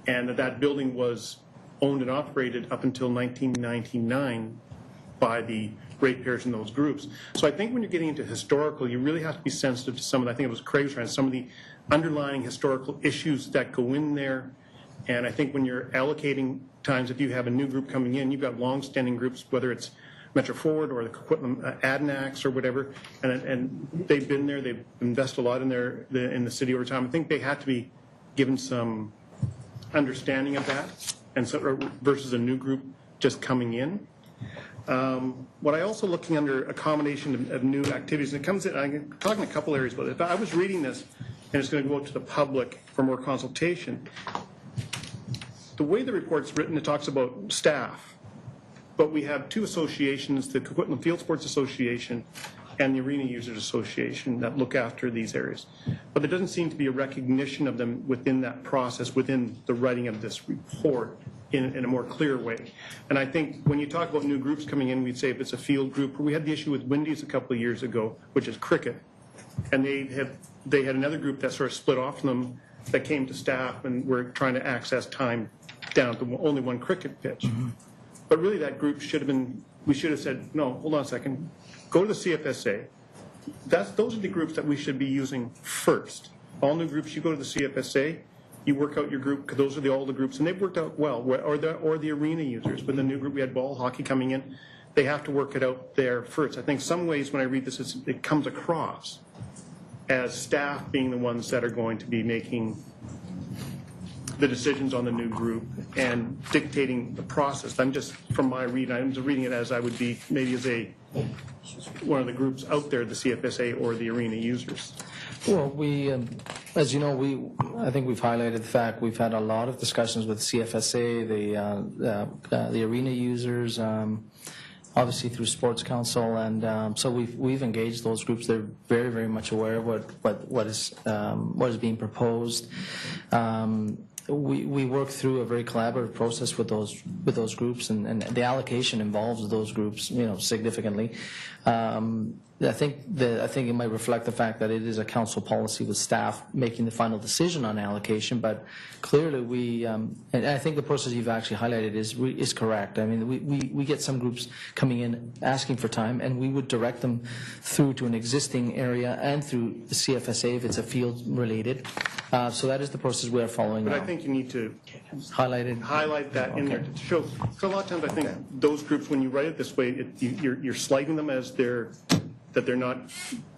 and that building was owned and operated up until 1999 by the ratepayers in those groups. So I think when you're getting into historical, you really have to be sensitive to some of the, I think it was Craig's trying, some of the underlying historical issues that go in there. And I think when you're allocating times, if you have a new group coming in, you've got long-standing groups, whether it's Metro Forward or the Coquitlam Adnax or whatever, and they've been there, they've invested a lot in in the city over time. I think they have to be given some understanding of that, and so, versus a new group just coming in. What I also looking under accommodation of new activities, and it comes in, I'm talking a couple areas about it, but I was reading this, and it's going to go out to the public for more consultation. The way the report's written, it talks about staff. But we have two associations, the Coquitlam Field Sports Association and the Arena Users Association, that look after these areas. But there doesn't seem to be a recognition of them within that process, within the writing of this report in a more clear way. And I think when you talk about new groups coming in, we'd say if it's a field group, we had the issue with Windies a couple of years ago, which is cricket. And they had another group that sort of split off from them that came to staff and were trying to access time down to only one cricket pitch. Mm-hmm. But really that group should have been, we should have said, no, hold on a second, go to the CFSA. Those are the groups that we should be using first. All new groups, you go to the CFSA, you work out your group, because those are all the groups, and they've worked out well, or the arena users. With the new group, we had ball hockey coming in. They have to work it out there first. I think some ways when I read this, it comes across as staff being the ones that are going to be making the decisions on the new group and dictating the process. I'm just, from my read, I'm just reading it as I would be maybe as one of the groups out there, the CFSA or the arena users. Well, we, as you know, I think we've highlighted the fact we've had a lot of discussions with CFSA, the arena users, obviously through Sports Council, and so we've engaged those groups. They're very, very much aware of what is being proposed. We work through a very collaborative process with those groups, and the allocation involves those groups, significantly. I think it might reflect the fact that it is a council policy with staff making the final decision on allocation, but clearly and I think the process you've actually highlighted is correct. I mean, we get some groups coming in asking for time, and we would direct them through to an existing area and through the CFSA if it's a field related. So that is the process we are following now. But I think you need to highlight that in there to show. Because a lot of times I think those groups, when you write it this way, you're slighting them as that they're not.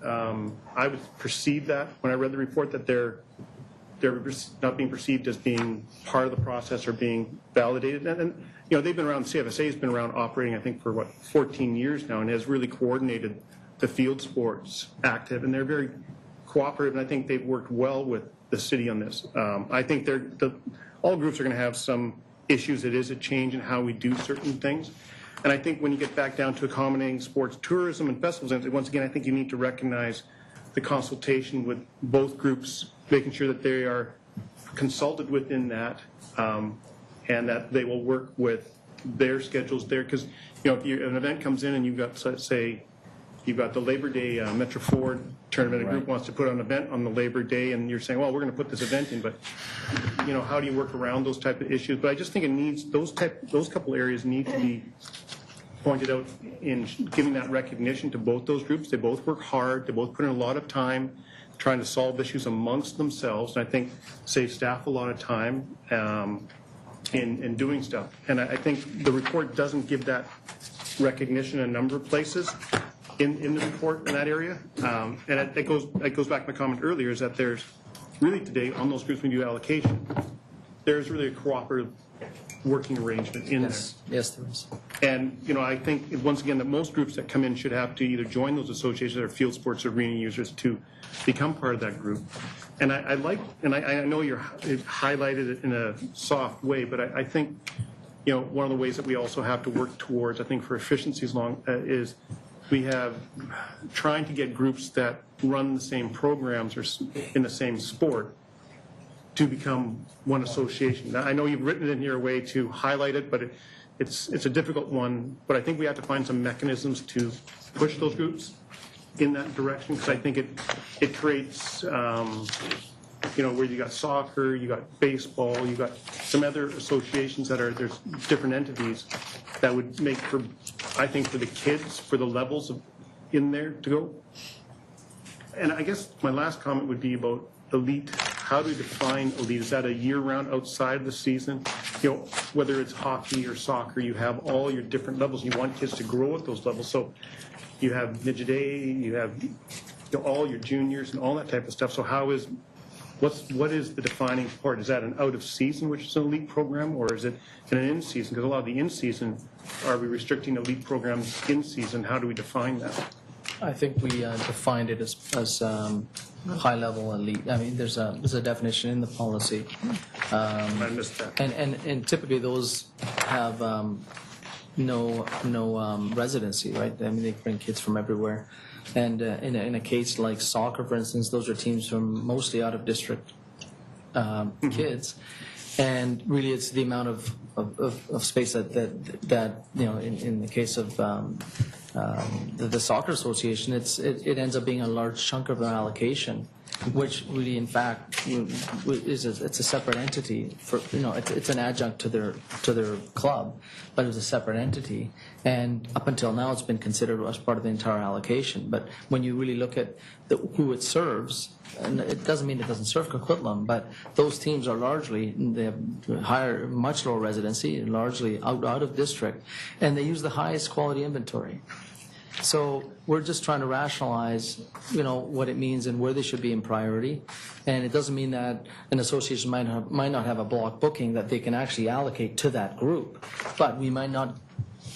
I would perceive that when I read the report that they're not being perceived as being part of the process or being validated. And they've been around. CFSA has been around operating, I think, for 14 years now, and has really coordinated the field sports active, and they're very cooperative. And I think they've worked well with the city on this. I think all groups are going to have some issues. It is a change in how we do certain things. And I think when you get back down to accommodating sports tourism and festivals, and once again, I think you need to recognize the consultation with both groups, making sure that they are consulted within that, and that they will work with their schedules there. Because if an event comes in and you've got, say, you've got the Labor Day Metro Ford tournament, a group wants to put on an event on the Labor Day, and you're saying, well, we're going to put this event in, but how do you work around those type of issues? But I just think it needs those couple areas need to be pointed out in giving that recognition to both those groups. They both work hard. They both put in a lot of time trying to solve issues amongst themselves, and I think save staff a lot of time in doing stuff. And I think the report doesn't give that recognition in a number of places in the report in that area. And it goes back to my comment earlier, is that there's really today on those groups when you do allocation, there's really a cooperative working arrangement in there. Yes, there is. And I think once again that most groups that come in should have to either join those associations or field sports arena users to become part of that group. And I know you're highlighted it in a soft way, but I think one of the ways that we also have to work towards, I think, for efficiencies is we have trying to get groups that run the same programs or in the same sport to become one association. Now, I know you've written it in here a way to highlight it, but it's a difficult one. But I think we have to find some mechanisms to push those groups in that direction, because I think it creates, where you got soccer, you got baseball, you got some other associations there's different entities that would make for the kids, for the levels in there to go. And I guess my last comment would be about elite. How do we define elite? Is that a year-round outside of the season? Whether it's hockey or soccer, you have all your different levels. You want kids to grow at those levels. So you have midget A, you have all your juniors and all that type of stuff. So what is the defining part? Is that an out-of-season, which is an elite program, or is it an in-season? Because a lot of the in-season, are we restricting elite programs in-season? How do we define that? I think we defined it as high-level elite. I mean, there's a definition in the policy. I missed that. And typically those have no residency, right? I mean, they bring kids from everywhere. And in a case like soccer, for instance, those are teams from mostly out-of-district kids. And really, it's the amount of space that in the case of the soccer association, it ends up being a large chunk of their allocation, which really, in fact, it's a separate entity. It's an adjunct to their club, but it's a separate entity. And up until now, it's been considered as part of the entire allocation. But when you really look at who it serves, and it doesn't mean it doesn't serve Coquitlam, but those teams are they have much lower residency, largely out of district, and they use the highest quality inventory. So we're just trying to rationalize, what it means and where they should be in priority. And it doesn't mean that an association might not have a block booking that they can actually allocate to that group, but we might not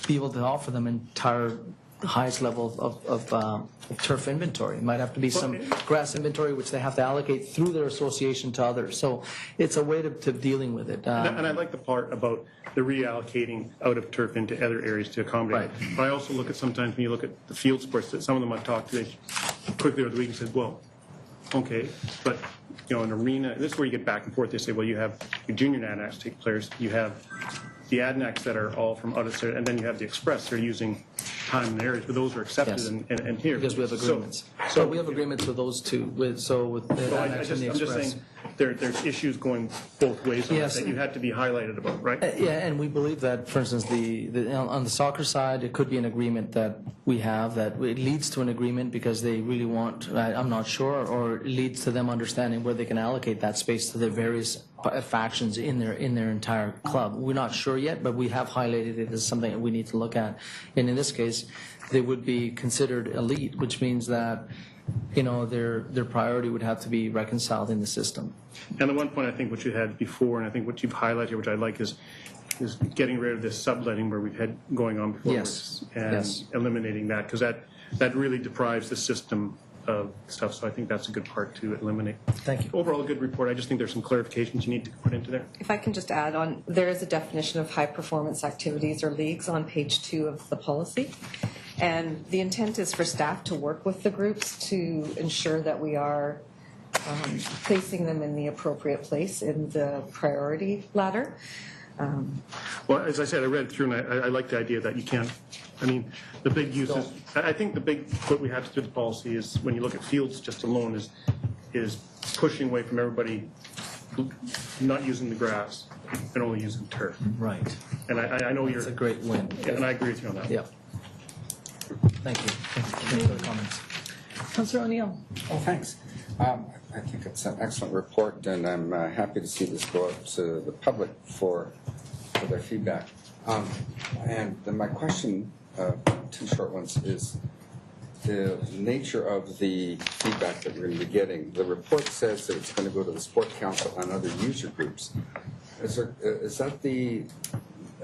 be able to offer them entire highest level of turf inventory. It might have to be some grass inventory, which they have to allocate through their association to others. So it's a way to dealing with it. And I like the part about the reallocating out of turf into other areas to accommodate. Right. But I also look at sometimes when you look at the field sports, that some of them I've talked to, they quickly over the week and said, well, okay, but an arena, this is where you get back and forth. They say, well, you have your junior ADNAX take players, you have the ADNAX that are all from out of state, and then you have the Express. They're using time and areas, but those are accepted Yes. and here. Because we have agreements. So we have agreements with those two. With the So ADNAX and the I'm just Express. saying there's issues going both ways on Yes. that you had to be highlighted about, right? Yeah, and we believe that, for instance, on the soccer side, it could be an agreement that we have that it leads to an agreement because they really want. I'm not sure, or it leads to them understanding where they can allocate that space to their various factions in their entire club. We're not sure yet, but we have highlighted it as something that we need to look at. And in this case, they would be considered elite, which means that their priority would have to be reconciled in the system. And the one point I think what you had before, and I think what you've highlighted, which I like, is getting rid of this subletting where we've had going on before, Yes. and Yes. eliminating that, because that really deprives the system of stuff. So I think that's a good part to eliminate. Thank you. Overall, a good report. I just think there's some clarifications you need to put into there. If I can just add on, there is a definition of high performance activities or leagues on page 2 of the policy. And the intent is for staff to work with the groups to ensure that we are placing them in the appropriate place in the priority ladder. Well, as I said, I read through, and I like the idea that you can't, the big uses, I think the big, what we have to do with the policy is, when you look at fields just alone, is pushing away from everybody not using the grass and only using turf. Right. And I know It's a great win. and I agree with you on that. Yeah. Thank you. Thank you for the comments. Councillor O'Neill. Oh, thanks. I think it's an excellent report, and I'm happy to see this go out to the public for their feedback. And then my question, 2 short ones, is the nature of the feedback that we're going to be getting. The report says that it's going to go to the Sport Council and other user groups. Is that the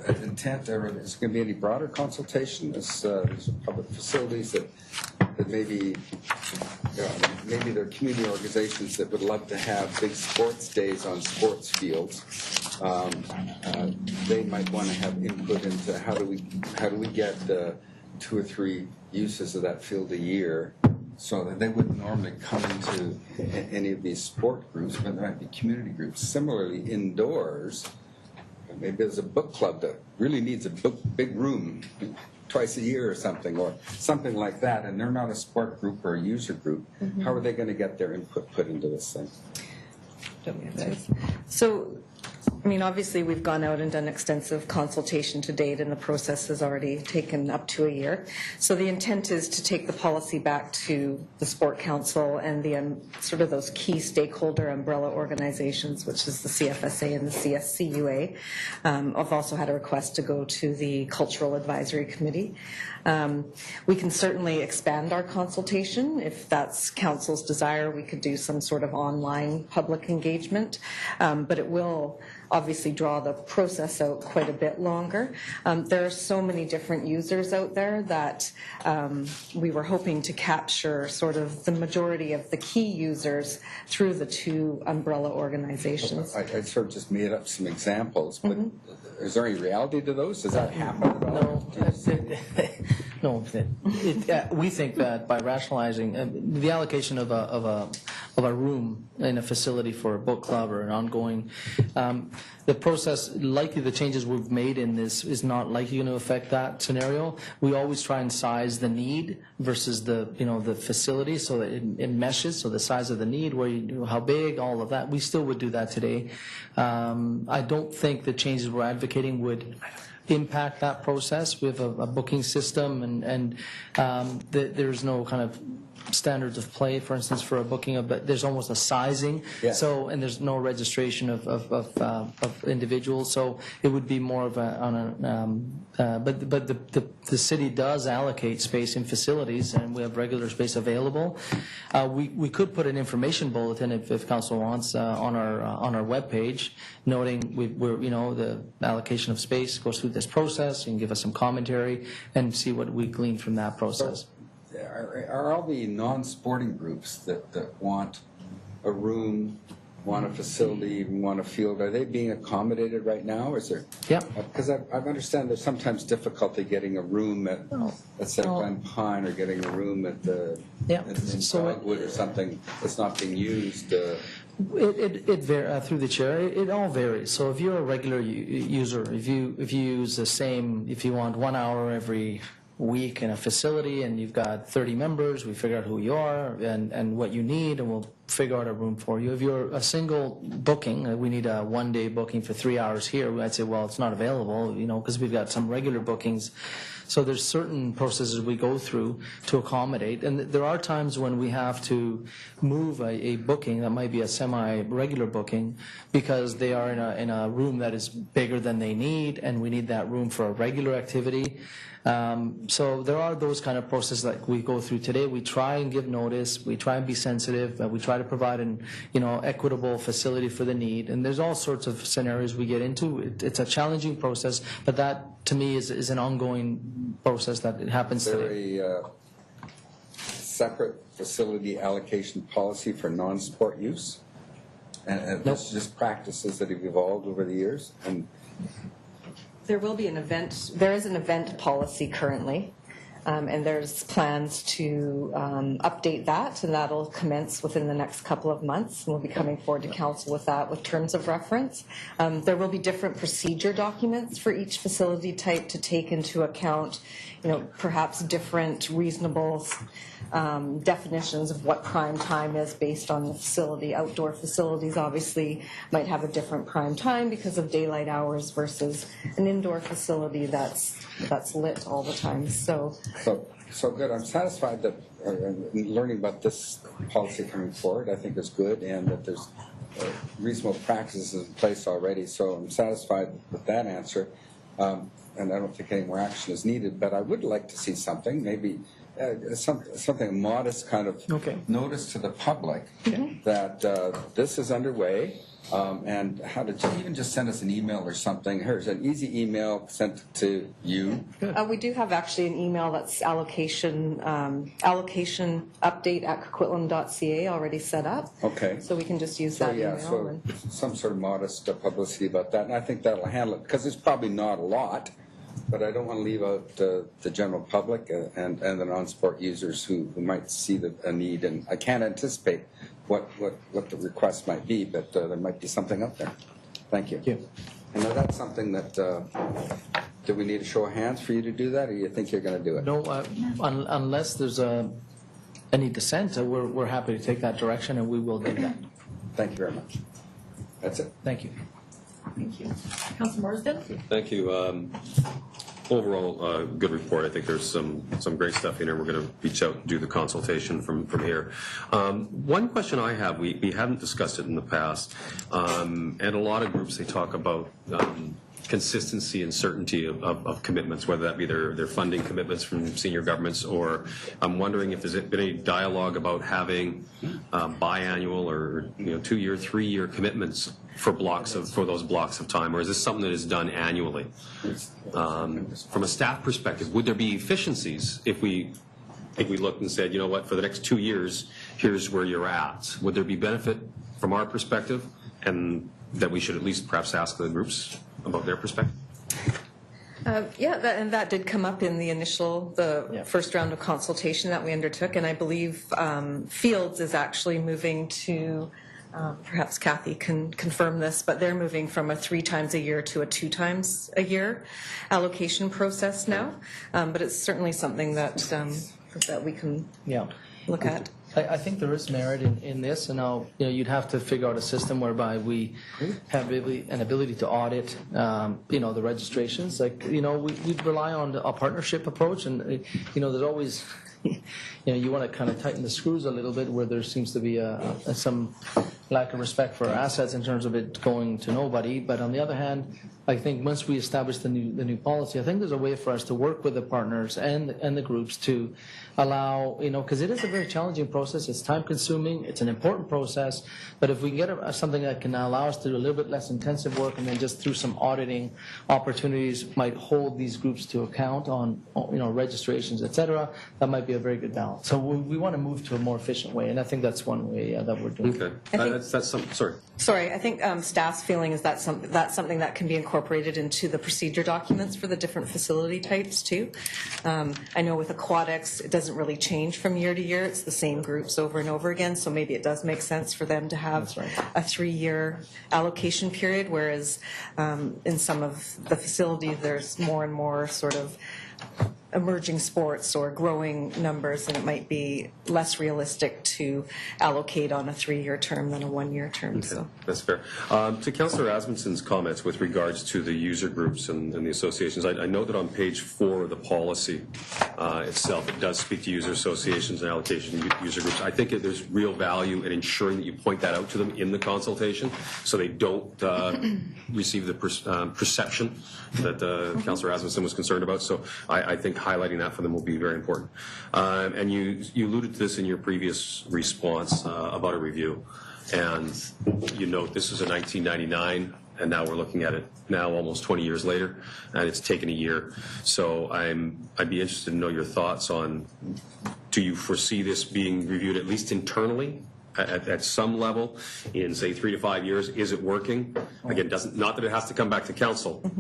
intent, or is there going to be any broader consultation? These are public facilities that maybe there are community organizations that would love to have big sports days on sports fields. They might want to have input into how do we get 2 or 3 uses of that field a year, so that they wouldn't normally come into any of these sport groups, but there might be community groups. Similarly, indoors, maybe there's a book club that really needs a big room twice a year or something like that, and they're not a sport group or a user group. Mm-hmm. How are they going to get their input put into this thing? So, obviously we've gone out and done extensive consultation to date, and the process has already taken up to a year. So the intent is to take the policy back to the Sport Council and the sort of those key stakeholder umbrella organizations, which is the CFSA and the CSCUA. I've also had a request to go to the Cultural Advisory Committee. We can certainly expand our consultation. If that's Council's desire, we could do some sort of online public engagement, but it will obviously draw the process out quite a bit longer. There are so many different users out there that we were hoping to capture sort of the majority of the key users through the 2 umbrella organizations. I sort of just made up some examples, but is there any reality to those? Does that happen at all? No. We think that by rationalizing the allocation of a room in a facility for a book club or an ongoing, the process, likely the changes we've made in this is not likely going to affect that scenario. We always try and size the need versus the facility so that it meshes. So the size of the need, how big, all of that. We still would do that today. I don't think the changes we're advocating would impact that process. We have a booking system, and there's no kind of standards of play, for instance, for a booking but there's almost a sizing. Yes. So, and there's no registration of individuals. So it would be more of but the city does allocate space in facilities, and we have regular space available. We could put an information bulletin if council wants on our webpage, noting we're the allocation of space goes through this process. You can give us some commentary and see what we glean from that process. Are all the non-sporting groups that want a room, want a facility, want a field, are they being accommodated right now? Is there? Yeah. Because I understand there's sometimes difficulty getting a room at, let's say, Glen Pine, or getting a room at the in Dogwood or something that's not being used. Through the chair, it all varies. So if you're a regular user, if you use the same, if you want 1 hour every week in a facility and you've got 30 members, we figure out who you are and what you need, and we'll figure out a room for you. If you're a single booking, we need a 1-day booking for 3 hours here, I'd say, well, it's not available, because we've got some regular bookings. So there's certain processes we go through to accommodate, and there are times when we have to move a booking that might be a semi-regular booking because they are in a room that is bigger than they need, and we need that room for a regular activity. So there are those kind of processes that we go through today. We try and give notice. We try and be sensitive. We try to provide an equitable facility for the need. And there's all sorts of scenarios we get into. It's a challenging process, but that to me is an ongoing process that it happens today. Is there a separate facility allocation policy for non-sport use? And that's just practices that have evolved over the years? And there will be an event. There is an event policy currently, and there's plans to update that, and that'll commence within the next couple of months. And we'll be coming forward to council with that, with terms of reference. There will be different procedure documents for each facility type to take into account, perhaps different reasonable definitions of what prime time is based on the facility. Outdoor facilities obviously might have a different prime time because of daylight hours versus an indoor facility that's lit all the time. So good. I'm satisfied that learning about this policy coming forward, I think, is good, and that there's reasonable practices in place already. So I'm satisfied with that answer, and I don't think any more action is needed. But I would like to see something, maybe something modest, kind of notice to the public that this is underway. And how to even just send us an email or something. Here's an easy email sent to you. We do have actually an email that's allocation update at coquitlam.ca already set up. Okay. So we can just use that email. So some sort of modest publicity about that, and I think that'll handle it, because it's probably not a lot, but I don't want to leave out the general public and the non-sport users who might see a need, and I can't anticipate what the request might be, but there might be something up there. Thank you. And now that's something that, do we need a show of hands for you to do that, or you think you're going to do it? No, unless there's any dissent, we're happy to take that direction, and we will do that. Thank you very much. That's it. Thank you. Thank you. Councilor Marsden? Thank you. Overall, good report. I think there's some great stuff in here. We're going to reach out and do the consultation from here. One question I have, we haven't discussed it in the past, and a lot of groups, they talk about consistency and certainty of commitments, whether that be their funding commitments from senior governments, or I'm wondering if there's been any dialogue about having biannual or 2-year, 3-year commitments for those blocks of time, or is this something that is done annually? From a staff perspective, would there be efficiencies if we looked and said, you know what, for the next 2 years, here's where you're at? Would there be benefit from our perspective, and that we should at least perhaps ask the groups about their perspective? And that did come up in the first round of consultation that we undertook, and I believe Fields is actually moving to, perhaps Kathy can confirm this, but they're moving from a 3 times a year to a 2 times a year allocation process now. But it's certainly something that we can look at. I think there is merit in this, and now you'd have to figure out a system whereby we have an ability to audit, the registrations. Like we'd rely on a partnership approach, and there's always. You want to kind of tighten the screws a little bit where there seems to be some lack of respect for our assets in terms of it going to nobody. But on the other hand, I think once we establish the new policy, I think there's a way for us to work with the partners and the groups to allow, because it is a very challenging process. It's time consuming. It's an important process. But if we can get something that can allow us to do a little bit less intensive work, and then just through some auditing opportunities might hold these groups to account on registrations, et cetera, that might be a very good balance. So we want to move to a more efficient way, and I think that's one way that we're doing. Okay. That's something. Sorry. I think staff's feeling is that's something that can be incorporated into the procedure documents for the different facility types too. I know with aquatics, it doesn't really change from year to year. It's the same groups over and over again, so maybe it does make sense for them to have a 3-year allocation period, whereas in some of the facilities, there's more and more sort of emerging sports or growing numbers, and it might be less realistic to allocate on a 3-year term than a 1-year term. Okay. So That's fair. To Councillor Asmundsen's comments with regards to the user groups and the associations, I know that on page 4 of the policy itself, it does speak to user associations and allocation user groups. I think there's real value in ensuring that you point that out to them in the consultation so they don't receive the perception that Councillor Asmundsen was concerned about. So I think highlighting that for them will be very important. And you alluded to this in your previous response about a review. And you note this is a 1999, and now we're looking at it now almost 20 years later, and it's taken a year. So I'd be interested to know your thoughts on, do you foresee this being reviewed at least internally at some level in, say, 3 to 5 years? Is it working? Again, not that it has to come back to council,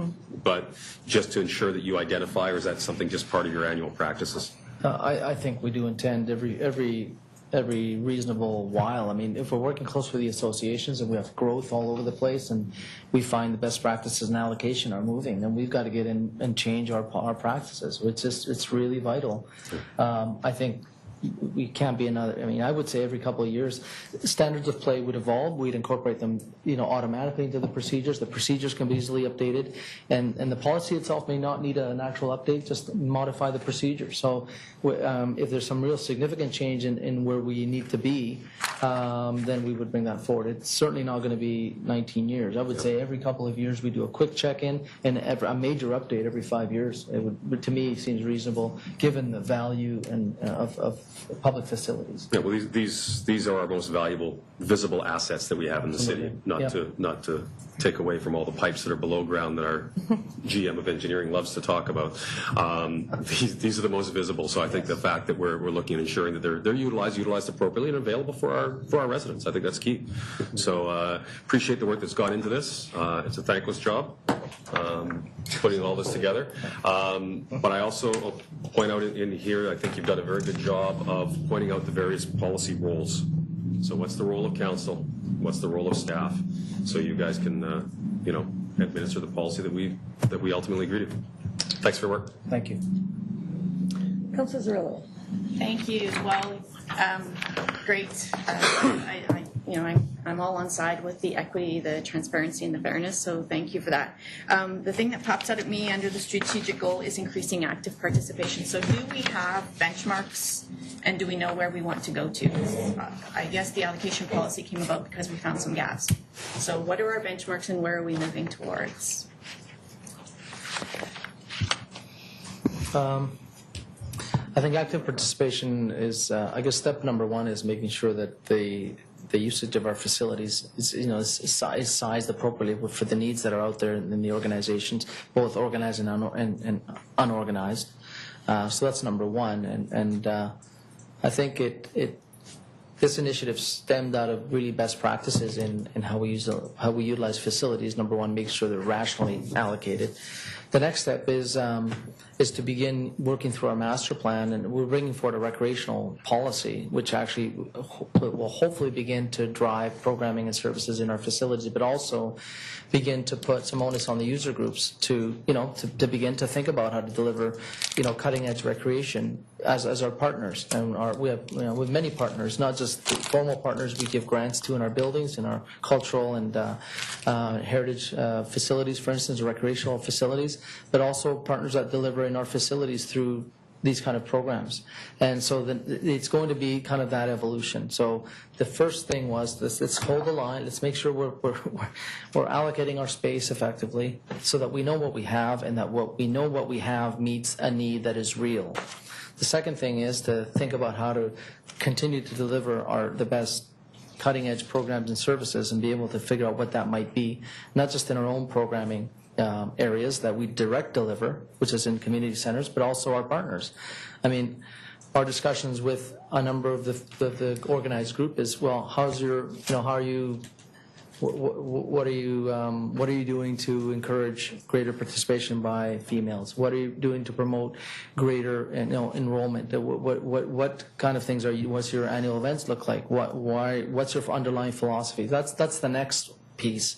but just to ensure that you identify, or is that something just part of your annual practices? I think we do intend every reasonable while. I mean, if we're working close with the associations and we have growth all over the place and we find the best practices and allocation are moving, then we've got to get in and change our practices. It's really vital. I think we can't be another. I mean, I would say every couple of years, standards of play would evolve. We'd incorporate them, automatically into the procedures. The procedures can be easily updated, and the policy itself may not need an actual update. Just modify the procedure. So, if there's some real significant change in where we need to be, then we would bring that forward. It's certainly not going to be 19 years. I would say every couple of years we do a quick check-in and a major update every 5 years. It would, to me, seems reasonable given the value and of public facilities. Yeah, well, these are our most valuable, visible assets that we have in the city. Not to take away from all the pipes that are below ground that our GM of engineering loves to talk about. These are the most visible. So I think the fact that we're looking at ensuring that they're utilized appropriately and available for our residents, I think that's key. So appreciate the work that's gone into this. It's a thankless job putting all this together. But I also point out in here, I think you've done a very good job of pointing out the various policy roles. So what's the role of council? What's the role of staff? So you guys can, administer the policy that we ultimately agree to. Thanks for your work. Thank you. Councillor Zerillo. Thank you. Well, great. I'm all on side with the equity, the transparency, and the fairness, so thank you for that. The thing that pops out at me under the strategic goal is increasing active participation. So do we have benchmarks, and do we know where we want to go to? I guess the allocation policy came about because we found some gaps. So what are our benchmarks, and where are we moving towards? I think active participation is, I guess, step number one is making sure that the usage of our facilities is sized appropriately for the needs that are out there in the organizations, both organized and unorganized. So that's number one, and I think this initiative stemmed out of really best practices in how we utilize facilities. Number one, make sure they're rationally allocated. The next step is to begin working through our master plan, and we're bringing forward a recreational policy, which actually will hopefully begin to drive programming and services in our facilities, but also begin to put some onus on the user groups to begin to think about how to deliver, cutting edge recreation as our partners, and we have with many partners, not just formal partners we give grants to in our buildings, in our cultural and heritage facilities, for instance, recreational facilities, but also partners that deliver in our facilities through these kind of programs. And so it's going to be kind of that evolution. So the first thing was let's hold the line, let's make sure we're allocating our space effectively so that we know what we have and that what we have meets a need that is real. The second thing is to think about how to continue to deliver the best cutting-edge programs and services and be able to figure out what that might be, not just in our own programming areas that we direct deliver, which is in community centers, but also our partners. I mean, our discussions with a number of the organized group is, well, how are you, what are you doing to encourage greater participation by females? What are you doing to promote greater enrollment? What kind of things what's your annual events look like? What's your underlying philosophy? That's the next piece.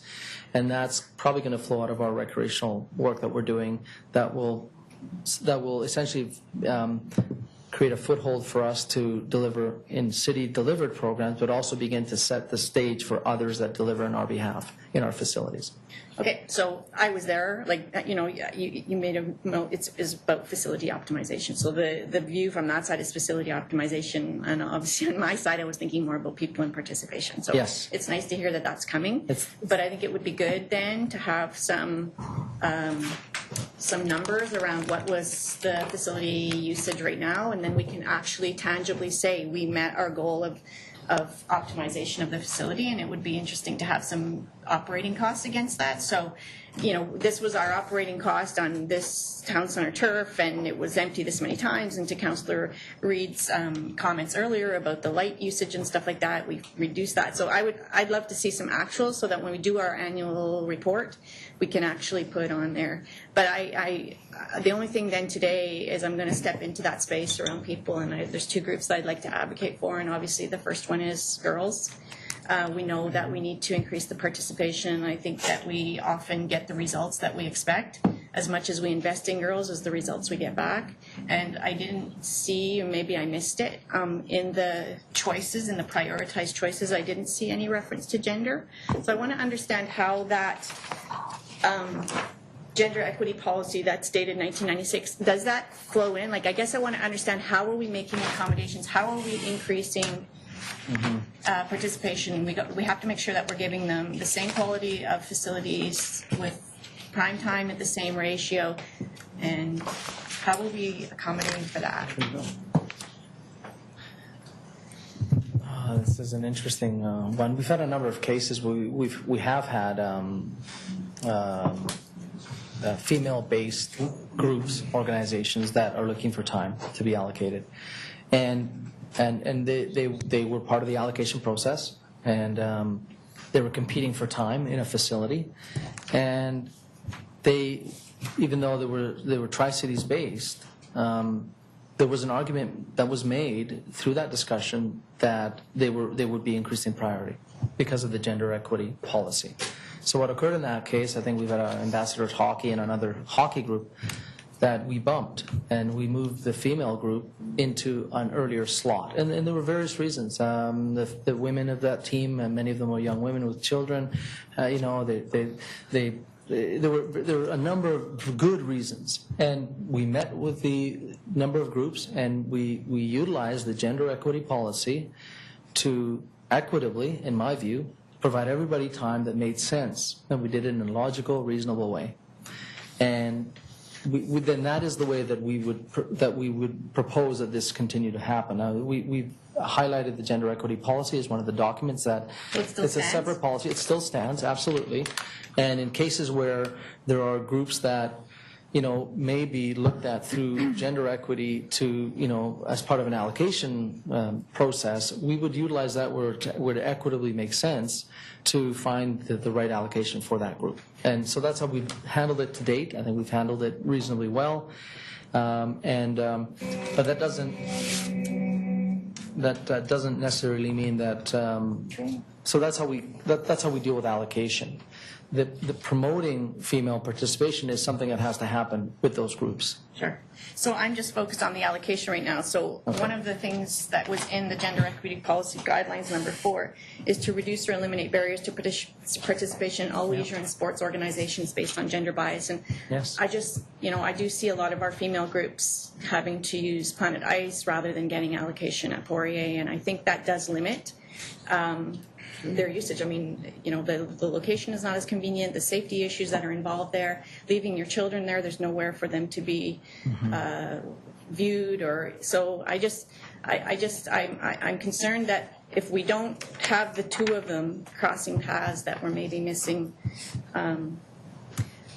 And that's probably going to flow out of our recreational work that we're doing that will essentially create a foothold for us to deliver in city-delivered programs, but also begin to set the stage for others that deliver on our behalf in our facilities. Okay, so I was there, you made a note, it's about facility optimization. So the view from that side is facility optimization, and obviously on my side I was thinking more about people and participation. So yes. It's nice to hear that that's coming, but I think it would be good then to have some numbers around what was the facility usage right now, and then we can actually tangibly say we met our goal of optimization of the facility, and it would be interesting to have some operating costs against that. So, this was our operating cost on this town center turf, and it was empty this many times. And to Councillor Reid's comments earlier about the light usage and stuff like that, we've reduced that. So I'd love to see some actuals so that when we do our annual report, we can actually put on there. But the only thing then today is I'm going to step into that space around people, and there's two groups that I'd like to advocate for, and obviously the first one is girls. We know that we need to increase the participation. I think that we often get the results that we expect. As much as we invest in girls is the results we get back. And I didn't see, or maybe I missed it, in the choices, in the prioritized choices, I didn't see any reference to gender. So I want to understand how that gender equity policy that's dated 1996, does that flow in? I guess I want to understand how are we making accommodations? How are we increasing participation? We have to make sure that we're giving them the same quality of facilities with prime time at the same ratio, and how will we be accommodating for that? This is an interesting one. We've had a number of cases where we have had female-based groups, organizations that are looking for time to be allocated, and they were part of the allocation process, and they were competing for time in a facility, and even though they were Tri-Cities based, there was an argument that was made through that discussion that they would be increased in priority because of the gender equity policy. So what occurred in that case, I think we've had Ambassadors Hockey and another hockey group that we bumped, and we moved the female group into an earlier slot. And there were various reasons. The women of that team, and many of them were young women with children, there were a number of good reasons. And we met with the number of groups, and we utilized the gender equity policy to equitably, in my view, provide everybody time that made sense. And we did it in a logical, reasonable way. And then that is the way that we would propose that this continue to happen. Now, we've highlighted the gender equity policy as one of the documents that it's a separate policy. It still stands, absolutely. And in cases where there are groups that may be looked at through gender equity to as part of an allocation process, we would utilize that where it equitably makes sense to find the right allocation for that group. And so that's how we've handled it to date. I think we've handled it reasonably well. But that doesn't necessarily mean that so that's how we deal with allocation. The promoting female participation is something that has to happen with those groups. Sure. So I'm just focused on the allocation right now. So one of the things that was in the Gender Equity Policy Guidelines number 4 is to reduce or eliminate barriers to participation in all leisure and sports organizations based on gender bias. And yes. I just, I do see a lot of our female groups having to use Planet Ice rather than getting allocation at Poirier, and I think that does limit their usage. I mean, the location is not as convenient, the safety issues that are involved there, leaving your children there's nowhere for them to be viewed, or so I'm concerned that if we don't have the two of them crossing paths, that we're maybe missing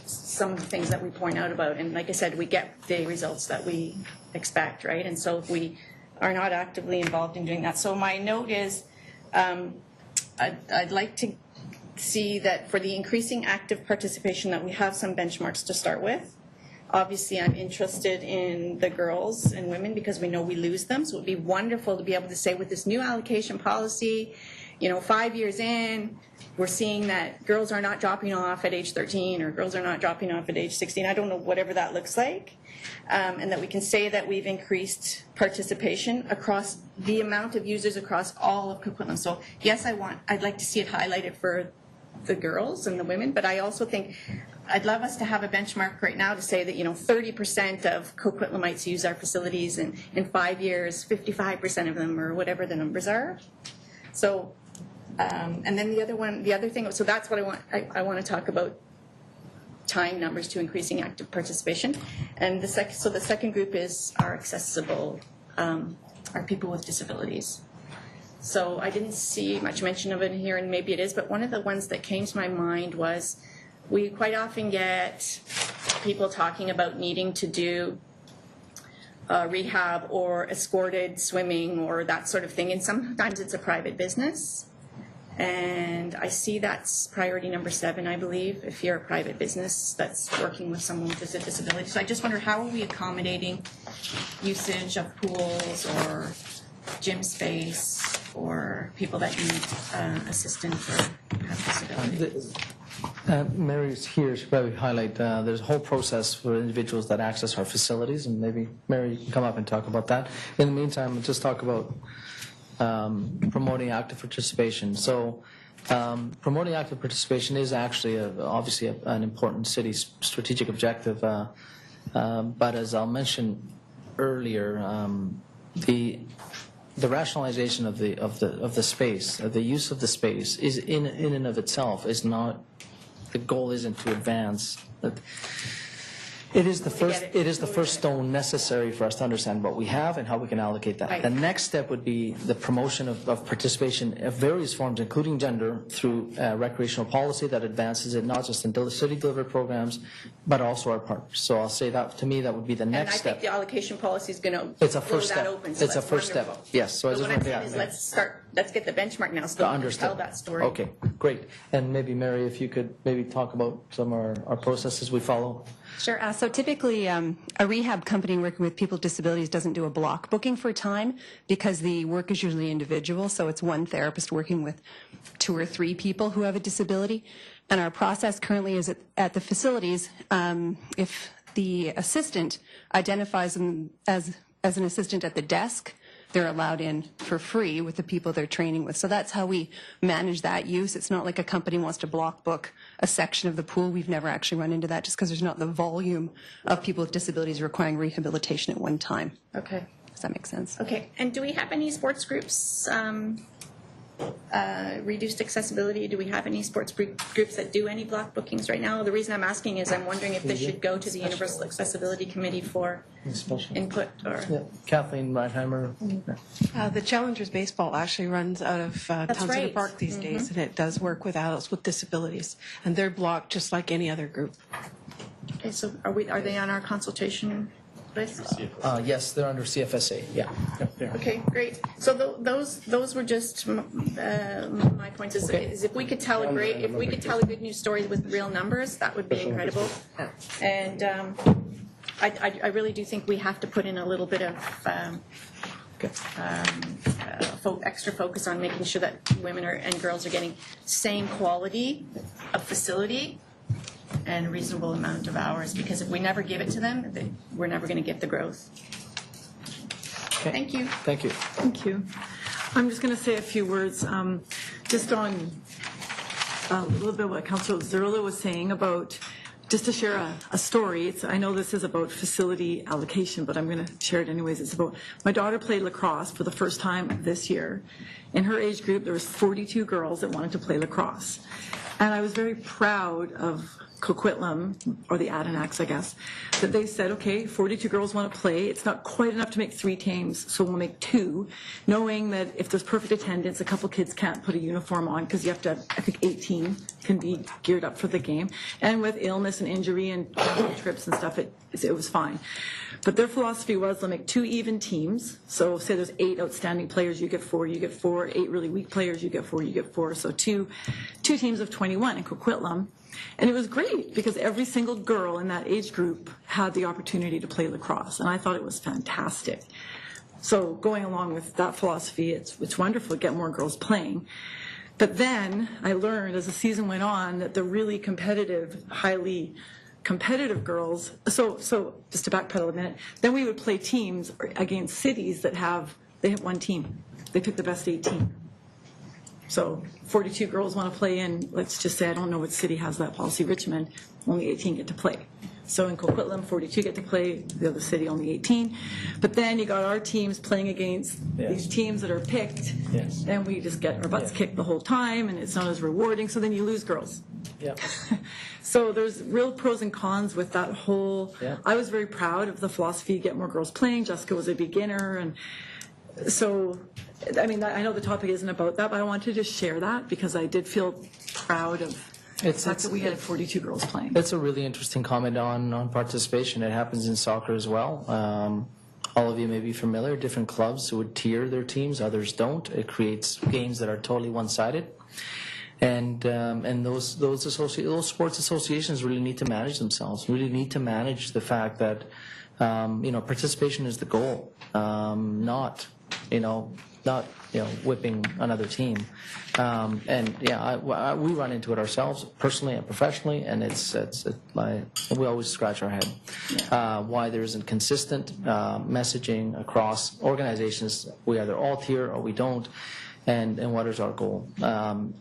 some things that we point out about. And like I said, we get the results that we expect, right? And so if we are not actively involved in doing that. So my note is, I'd like to see that for the increasing active participation that we have some benchmarks to start with. Obviously, I'm interested in the girls and women because we know we lose them. So it would be wonderful to be able to say with this new allocation policy, 5 years in, we're seeing that girls are not dropping off at age 13 or girls are not dropping off at age 16. I don't know, whatever that looks like. And that we can say that we've increased participation across the amount of users across all of Coquitlam. So yes, I'd like to see it highlighted for the girls and the women, but I also think I'd love us to have a benchmark right now to say that 30% of Coquitlamites use our facilities, and in 5 years 55% of them, or whatever the numbers are. So and then the other thing, so that's what I want to talk about. Time numbers to increasing active participation, and the second group is our accessible, our people with disabilities. So I didn't see much mention of it here, and maybe it is, but one of the ones that came to my mind was we quite often get people talking about needing to do rehab or escorted swimming or that sort of thing, and sometimes it's a private business. And I see that's priority number 7, I believe, if you're a private business that's working with someone with a disability. So I just wonder, how are we accommodating usage of pools or gym space or people that need assistance or have disabilities? Mary's here. She probably highlight there's a whole process for individuals that access our facilities, and maybe Mary can come up and talk about that. In the meantime, we'll just talk about promoting active participation. So promoting active participation is actually obviously an important city strategic objective, but as I'll mention earlier, the rationalization of the space, the use of the space is in and of itself is not, the goal isn't to advance. It is the first stone necessary for us to understand what we have and how we can allocate that. Right. The next step would be the promotion of participation of various forms, including gender, through recreational policy that advances it not just in city delivered programs, but also our partners. So I'll say that, to me, that would be the next step. And I think the allocation policy is going to It's a first step. Open, so it's a first wonderful. step. Yes. So I but just what I'm want saying is let's get the benchmark now so we can tell that story. Okay, great. And maybe Mary, if you could maybe talk about some of our processes we follow. Sure. So typically, a rehab company working with people with disabilities doesn't do a block booking for time because the work is usually individual. So it's one therapist working with 2 or 3 people who have a disability. And our process currently is at the facilities, if the assistant identifies them as an assistant at the desk, they're allowed in for free with the people they're training with. So that's how we manage that use. It's not like a company wants to block book a section of the pool. We've never actually run into that just because there's not the volume of people with disabilities requiring rehabilitation at one time. Okay. Does that make sense? Okay. And do we have any sports groups, reduced accessibility? Do we have any sports groups that do any block bookings right now? The reason I'm asking is I'm wondering if this should go to the Universal Accessibility Committee for input. Or Kathleen Reinheimer. The Challengers Baseball actually runs out of Town Center right. Park these days, and it does work with adults with disabilities, and they're blocked just like any other group. Okay, so are they on our consultation list? Yes, they're under CFSA. Yeah. Okay, great. So those were just my points. Is if we could tell a good news story with real numbers, that would be incredible. And I really do think we have to put in a little bit of extra focus on making sure that women and girls are getting same quality of facility and reasonable amount of hours, because if we never give it to them, we're never going to get the growth. Okay. Thank you. Thank you. Thank you. I'm just going to say a few words just on a little bit what Councillor Zerla was saying about, just to share a story. I know this is about facility allocation, but I'm going to share it anyways. It's about, my daughter played lacrosse for the first time this year. In her age group, there was 42 girls that wanted to play lacrosse. And I was very proud of Coquitlam, or the Adirondacks, I guess, that they said, okay, 42 girls want to play. It's not quite enough to make 3 teams, so we'll make 2, knowing that if there's perfect attendance, a couple kids can't put a uniform on because you have to have, I think 18 can be geared up for the game. And with illness and injury and trips and stuff, it was fine. But their philosophy was they'll make 2 even teams. So say there's 8 outstanding players, you get 4, you get 4. 8 really weak players, you get 4, you get 4. So two teams of 21 in Coquitlam. And it was great because every single girl in that age group had the opportunity to play lacrosse, and I thought it was fantastic. So going along with that philosophy, it's wonderful to get more girls playing. But then I learned as the season went on that the really competitive, highly competitive girls, so just to backpedal a minute, then we would play teams against cities that have 1 team. They pick the best 18. So 42 girls want to play in, let's just say, I don't know what city has that policy, Richmond, only 18 get to play. So in Coquitlam, 42 get to play, the other city only 18. But then you got our teams playing against these teams that are picked, and we just get our butts kicked the whole time, and it's not as rewarding, so then you lose girls. Yeah. So there's real pros and cons with that whole, I was very proud of the philosophy, get more girls playing. Jessica was a beginner, and so, I mean, I know the topic isn't about that, but I wanted to just share that because I did feel proud of the fact that we had 42 girls playing. It's a really interesting comment on participation. It happens in soccer as well. All of you may be familiar, different clubs would tier their teams, others don't. It creates games that are totally one-sided. And those sports associations really need to manage themselves, really need to manage the fact that, participation is the goal, not whipping another team. We run into it ourselves, personally and professionally, and we always scratch our head. Why there isn't consistent messaging across organizations. We either all tier or we don't. And what is our goal?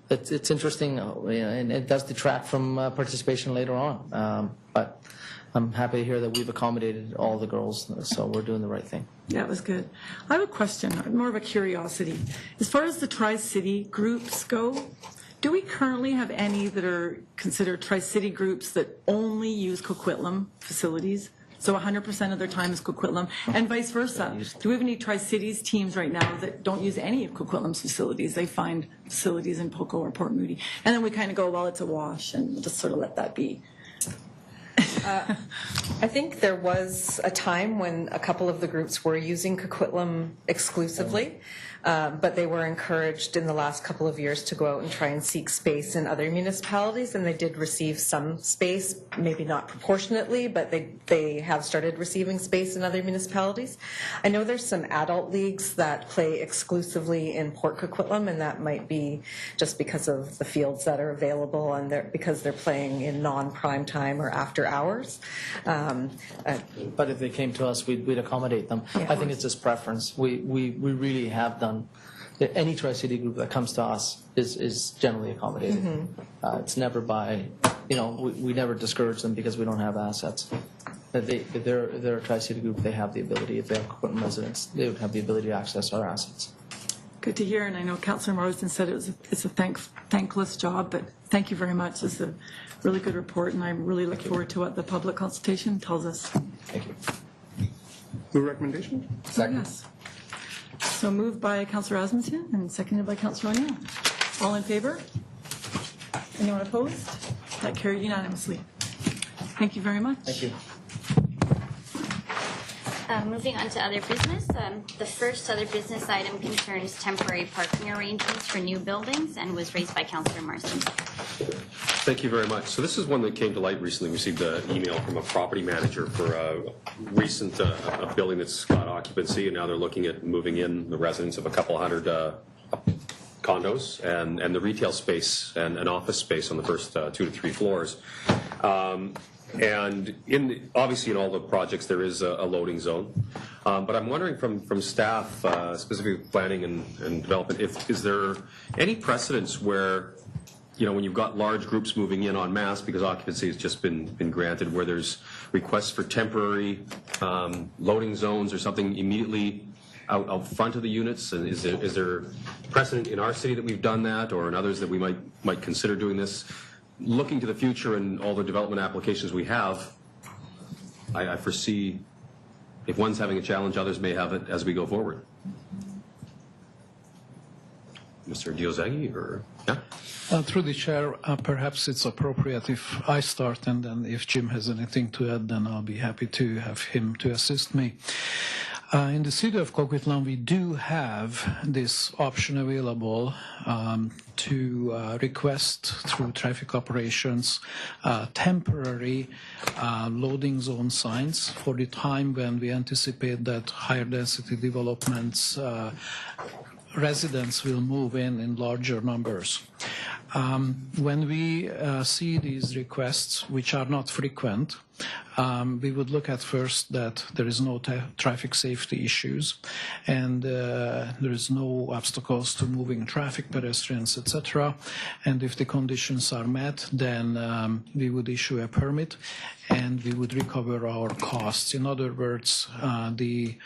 It's interesting, and it does detract from participation later on. But I'm happy to hear that we've accommodated all the girls, so we're doing the right thing. Yeah, it was good. I have a question, more of a curiosity. As far as the Tri-City groups go, do we currently have any that are considered Tri-City groups that only use Coquitlam facilities? So 100% of their time is Coquitlam, and vice versa. Do we have any Tri-Cities teams right now that don't use any of Coquitlam's facilities? They find facilities in Poco or Port Moody. And then we kind of go, well, it's a wash, and we'll just sort of let that be. I think there was a time when a couple of the groups were using Coquitlam exclusively, but they were encouraged in the last couple of years to go out and try and seek space in other municipalities, and they did receive some space, maybe not proportionately, but they have started receiving space in other municipalities. I know there's some adult leagues that play exclusively in Port Coquitlam, and that might be just because of the fields that are available and because they're playing in non-prime time or after hours. But if they came to us, we'd accommodate them. I think it's just preference. We really have done. Any Tri-City group that comes to us is generally accommodated. Mm-hmm. It's never by, we never discourage them because we don't have assets. If they're a Tri-City group, they have the ability, if they have Coquitlam residents, they would have the ability to access our assets. Good to hear, and I know Councillor Marsden said it's a thankless job, but thank you very much. It's a really good report, and I really look forward to what the public consultation tells us. Thank you. Move recommendation? Second. Yes. So moved by Councillor Asmussen and seconded by Councillor O'Neill. All in favor? Anyone opposed? That carried unanimously. Thank you very much. Thank you. Moving on to other business. The first other business item concerns temporary parking arrangements for new buildings and was raised by Councillor Marsden. Thank you very much. So this is one that came to light recently. We received an email from a property manager for a recent a building that's got occupancy, and now they're looking at moving in the residents of a couple hundred condos and the retail space and an office space on the first 2 to 3 floors. And obviously in all the projects there is a loading zone. But I'm wondering from staff, specifically planning and development, is there any precedence where, when you've got large groups moving in en masse because occupancy has just been granted, where there's requests for temporary loading zones or something immediately out front of the units? And is there precedent in our city that we've done that, or in others that we might consider doing this? Looking to the future and all the development applications we have, I foresee if one's having a challenge, others may have it as we go forward. Mr. Diozagi, or yeah? Through the chair, perhaps it's appropriate if I start, and then if Jim has anything to add, then I'll be happy to have him to assist me. In the city of Coquitlam, we do have this option available to request through traffic operations temporary loading zone signs for the time when we anticipate that higher density developments residents will move in larger numbers. When we see these requests, which are not frequent, we would look at first that there is no traffic safety issues and there is no obstacles to moving traffic, pedestrians, etc. And if the conditions are met, then we would issue a permit and we would recover our costs. In other words, the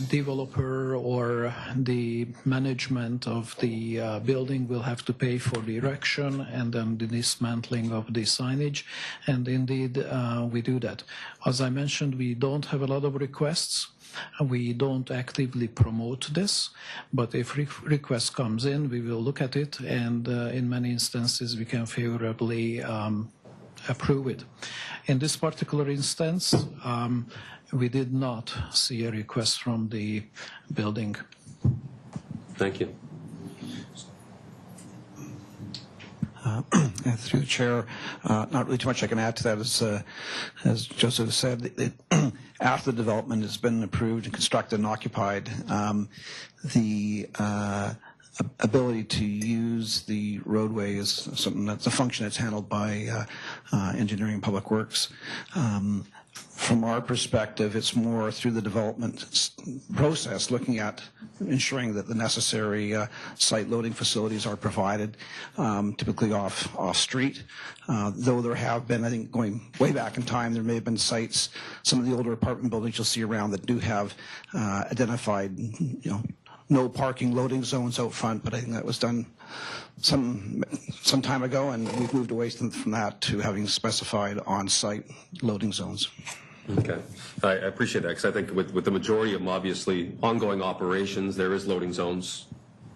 developer or the management of the building will have to pay for the erection and then the dismantling of the signage, and indeed we do that. As I mentioned, we don't have a lot of requests. We don't actively promote this, but if request comes in, we will look at it, and in many instances we can favorably approve it. In this particular instance, we did not see a request from the building. Thank you. Through the chair, not really too much I can add to that. As Joseph said, after the development has been approved and constructed and occupied, the ability to use the roadway is something that's a function that's handled by engineering and public works. From our perspective, it's more through the development process, looking at ensuring that the necessary site loading facilities are provided, typically off street. Though there have been, I think, going way back in time, there may have been sites, some of the older apartment buildings you'll see around that do have identified, no parking loading zones out front, but I think that was done some time ago, and we've moved away from that to having specified on-site loading zones. Okay. I appreciate that, because I think with the majority of them, obviously, ongoing operations, there is loading zones,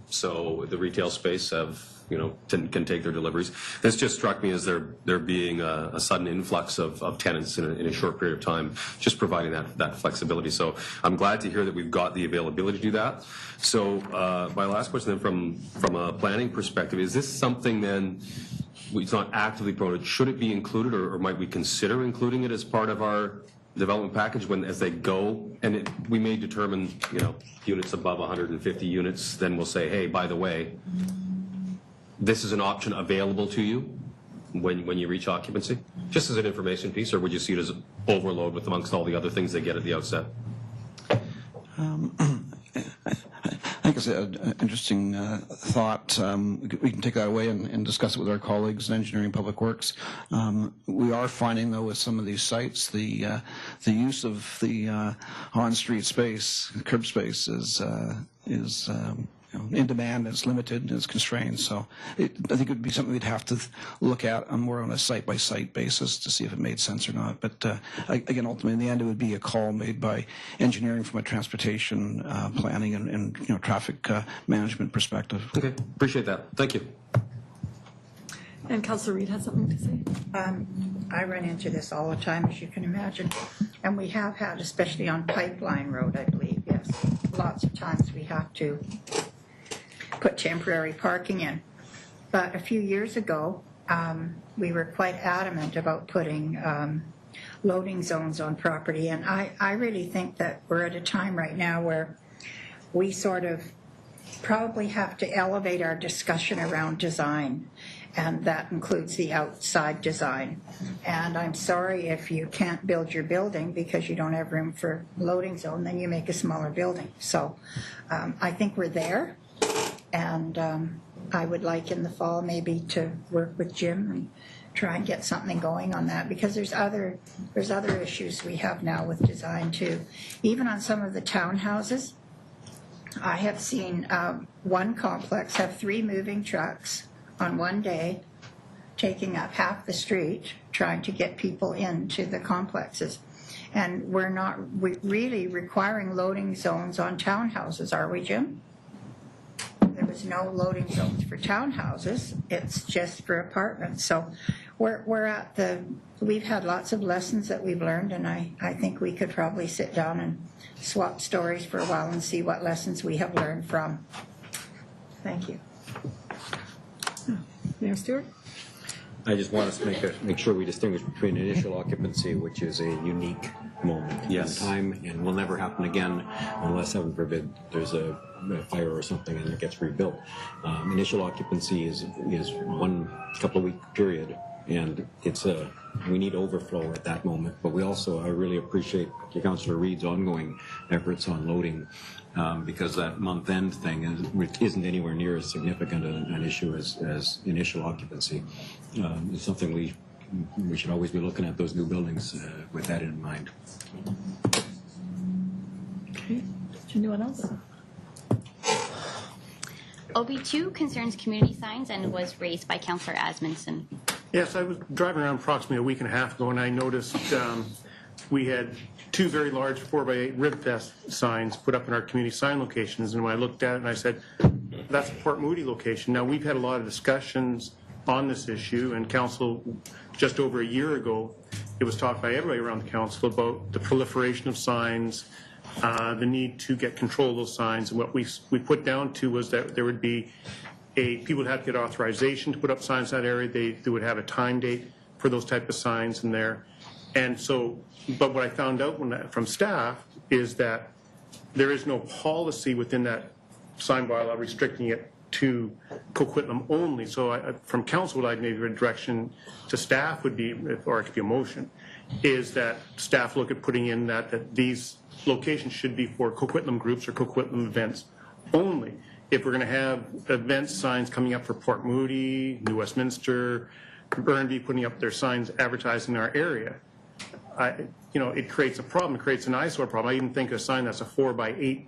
so the retail space can take their deliveries. This just struck me as there being a sudden influx of tenants in a short period of time, just providing that flexibility. So I'm glad to hear that we've got the availability to do that. So my last question then, from a planning perspective, is this something then, it's not actively promoted, should it be included, or might we consider including it as part of our development package as they go, and we may determine, units above 150 units, then we'll say, hey, by the way, this is an option available to you when you reach occupancy, just as an information piece, or would you see it as overload with amongst all the other things they get at the outset? I think it's an interesting thought. We can take that away and discuss it with our colleagues in engineering public works. We are finding, though, with some of these sites, the use of the on-street space, curb space, is in demand, it's limited, it's constrained. So I think it would be something we'd have to look at more on a site-by-site basis to see if it made sense or not. But again, ultimately, in the end, it would be a call made by engineering from a transportation planning and traffic management perspective. Okay, appreciate that. Thank you. And Councillor Reid has something to say. I run into this all the time, as you can imagine. And we have had, especially on Pipeline Road, I believe, yes, lots of times we have to put temporary parking in. But a few years ago, we were quite adamant about putting loading zones on property. And I really think that we're at a time right now where we sort of probably have to elevate our discussion around design. And that includes the outside design. And I'm sorry if you can't build your building because you don't have room for loading zone, then you make a smaller building. So I think we're there. And I would like in the fall maybe to work with Jim and try and get something going on that, because there's other issues we have now with design too. Even on some of the townhouses, I have seen one complex have 3 moving trucks on one day taking up half the street trying to get people into the complexes. And we're not really requiring loading zones on townhouses, are we, Jim? There was no loading zones for townhouses. It's just for apartments. So we've had lots of lessons that we've learned, and I think we could probably sit down and swap stories for a while and see what lessons we have learned from. Thank you. Mayor Stewart? I just want us to make sure we distinguish between initial occupancy, which is a unique moment in time and will never happen again unless, heaven forbid, there's a fire or something and it gets rebuilt. Initial occupancy is one couple of week period, and we need overflow at that moment. But we also, I really appreciate Councillor Reid's ongoing efforts on loading, because that month-end thing isn't anywhere near as significant an issue as initial occupancy. It's something we should always be looking at those new buildings with that in mind. Okay. Anyone else? OB2 concerns community signs and was raised by Councillor Asmundson. Yes, I was driving around approximately a week and a half ago, and I noticed we had 2 very large 4x8 Ribfest signs put up in our community sign locations. And when I looked at it, and I said, that's a Port Moody location. Now, we've had a lot of discussions on this issue, and council, just over a year ago, it was talked by everybody around the council about the proliferation of signs, the need to get control of those signs. And what we put down to was that there would be people would have to get authorization to put up signs in that area. They would have a time date for those type of signs in there. And so, but what I found out from staff is that there is no policy within that sign bylaw restricting it to Coquitlam only. So from council, what I'd maybe a direction to staff would be, or it could be a motion, is that staff look at putting in that these locations should be for Coquitlam groups or Coquitlam events only. If we're going to have event signs coming up for Port Moody, New Westminster, Burnaby putting up their signs advertising our area, it creates a problem. It creates an eyesore problem. I even think a sign that's a 4x8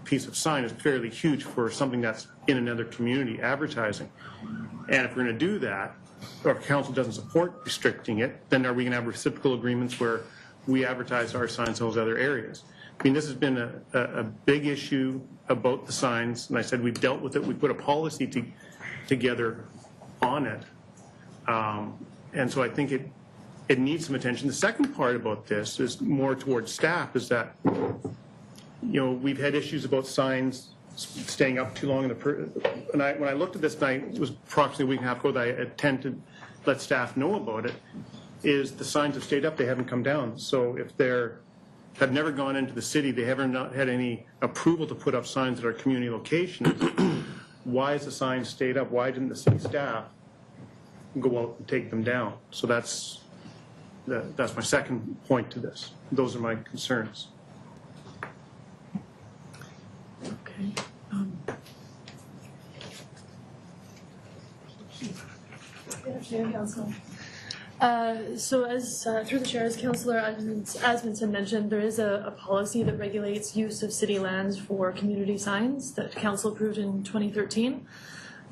piece of sign is fairly huge for something that's in another community advertising. And if we're going to do that, or if council doesn't support restricting it, then are we going to have reciprocal agreements where we advertise our signs in those other areas? I mean, this has been a big issue about the signs, and I said we've dealt with it. We put a policy together on it, and so I think it needs some attention. The second part about this is more towards staff, is that we've had issues about signs staying up too long. When I looked at this, and it was approximately a week and a half ago that I attempted to let staff know about it, is the signs have stayed up, they haven't come down. So if have never gone into the city, they haven't had any approval to put up signs at our community locations, why has the sign stayed up? Why didn't the city staff go out and take them down? So that's my second point to this. Those are my concerns. Okay. Council. So as through the chair, as Councillor Asmundson mentioned, there is a policy that regulates use of city lands for community signs that council approved in 2013.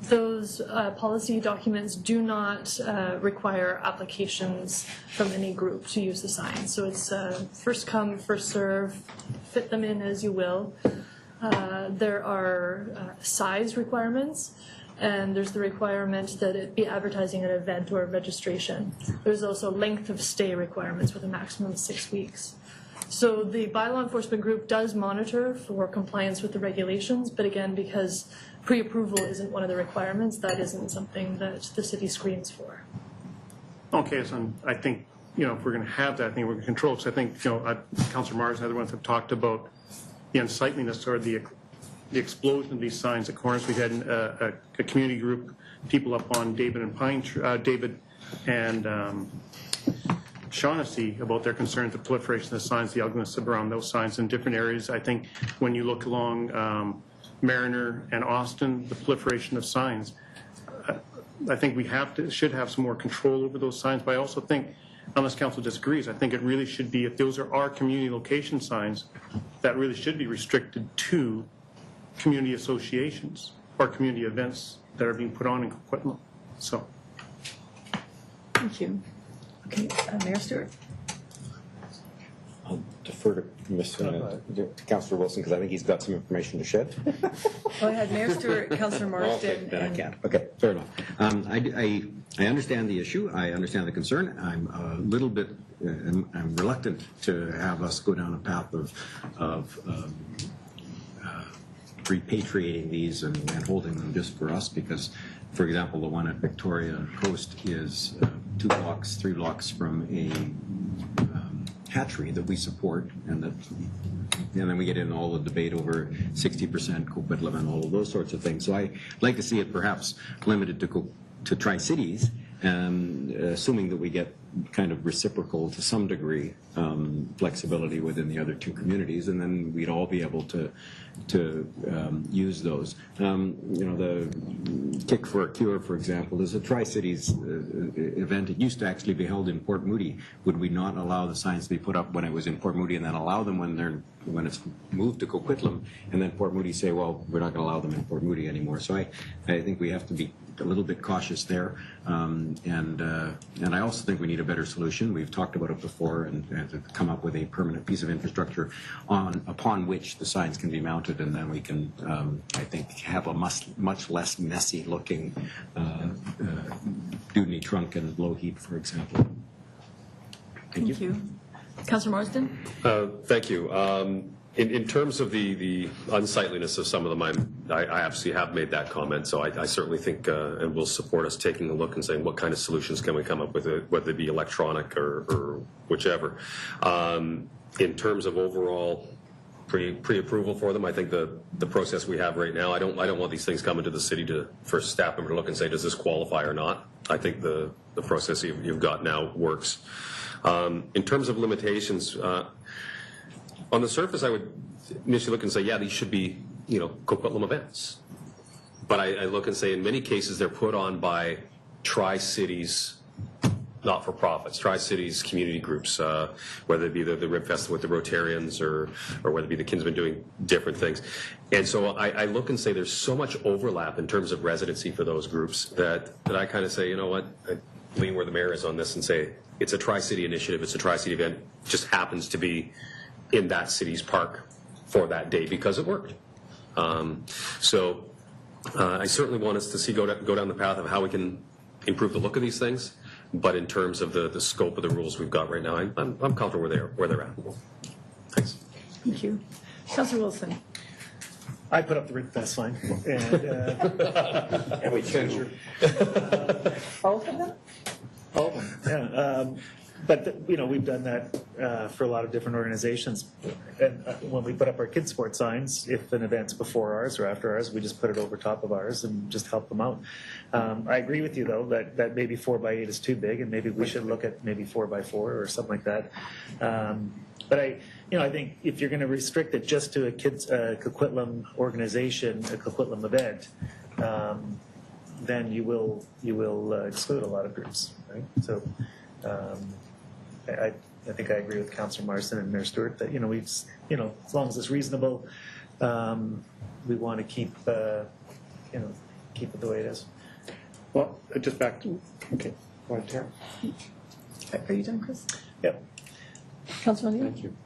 Those policy documents do not require applications from any group to use the sign. So it's first come, first serve, fit them in as you will. There are size requirements, and there's the requirement that it be advertising an event or registration. There's also length of stay requirements with a maximum of 6 weeks. So the bylaw enforcement group does monitor for compliance with the regulations, but again, because pre-approval isn't one of the requirements, that isn't something that the city screens for. Okay, so I think, if we're going to have that, I think we're going to control it. So I think, Councillor Mars and other ones have talked about the unsightliness or the explosion of these signs at corners. We've had a community group, people up on David and Shaughnessy about their concerns, the proliferation of signs, the ugliness around those signs in different areas. I think when you look along Mariner and Austin, the proliferation of signs, I think we should have some more control over those signs. But I also think, unless council disagrees, I think it really should be, if those are our community location signs, that really should be restricted to community associations or community events that are being put on in Coquitlam. So. Thank you. Okay, Mayor Stewart. I'll defer to Councillor Wilson because I think he's got some information to shed. Well, I had Mayor Stewart, Councillor Marsden. Okay, then I can't. Okay, fair enough. I understand the issue. I understand the concern. I'm a little bit, I'm reluctant to have us go down a path of repatriating these and holding them just for us because, for example, the one at Victoria Coast is 2 blocks, 3 blocks from a hatchery that we support, and then we get in all the debate over 60% Coquitlam and all of those sorts of things. So I'd like to see it perhaps limited to Tri-Cities, assuming that we get kind of reciprocal to some degree flexibility within the other 2 communities, and then we'd all be able to use those. The Kick for a Cure, for example, is a Tri-Cities event. It used to actually be held in Port Moody. Would we not allow the signs to be put up when it was in Port Moody and then allow them when it's moved to Coquitlam, and then Port Moody say, well, we're not going to allow them in Port Moody anymore? So I think we have to be a little bit cautious there, and I also think we need a better solution. We've talked about it before, and to come up with a permanent piece of infrastructure upon which the signs can be mounted, and then we can, I think, have a much less messy looking Dewdney trunk and low heap, for example. Thank you. Councillor Marsden? Thank you. In terms of the unsightliness of some of them, I absolutely have made that comment, so I certainly think and will support us taking a look and saying what kind of solutions can we come up with, whether it be electronic or whichever. In terms of overall pre-approval for them, I think the process we have right now, I don't want these things coming to the city for staff member to look and say, does this qualify or not? I think the process you've got now works. In terms of limitations, on the surface, I would initially look and say, yeah, these should be, Coquitlam events. But I look and say, in many cases, they're put on by Tri-Cities not-for-profits, Tri-Cities community groups, whether it be the Rib Festival with the Rotarians or whether it be the Kinsmen doing different things. And so I look and say there's so much overlap in terms of residency for those groups that I kind of say, you know what, I lean where the mayor is on this and say, it's a Tri-City initiative, it's a Tri-City event, just happens to be in that city's park for that day because it worked. So I certainly want us to see go down the path of how we can improve the look of these things, but in terms of the scope of the rules we've got right now, I'm comfortable where they're at. Thanks. Thank you. Councillor Wilson. I put up the Rib Fest sign. And we too. All of them? All of them, yeah. But we've done that for a lot of different organizations. And when we put up our kids' sports signs, if an event's before ours or after ours, we just put it over top of ours and just help them out. I agree with you, though, that maybe 4x8 is too big, and maybe we should look at maybe 4x4 or something like that. But I think if you're going to restrict it just to a kids Coquitlam organization, a Coquitlam event, then you will exclude a lot of groups, right? So. I think I agree with Councillor Marsden and Mayor Stewart that as long as it's reasonable, we want to keep it the way it is. Well, just back to okay. Go ahead, Tara. Are you done, Chris? Yep. Councillor O'Neill? Thank you.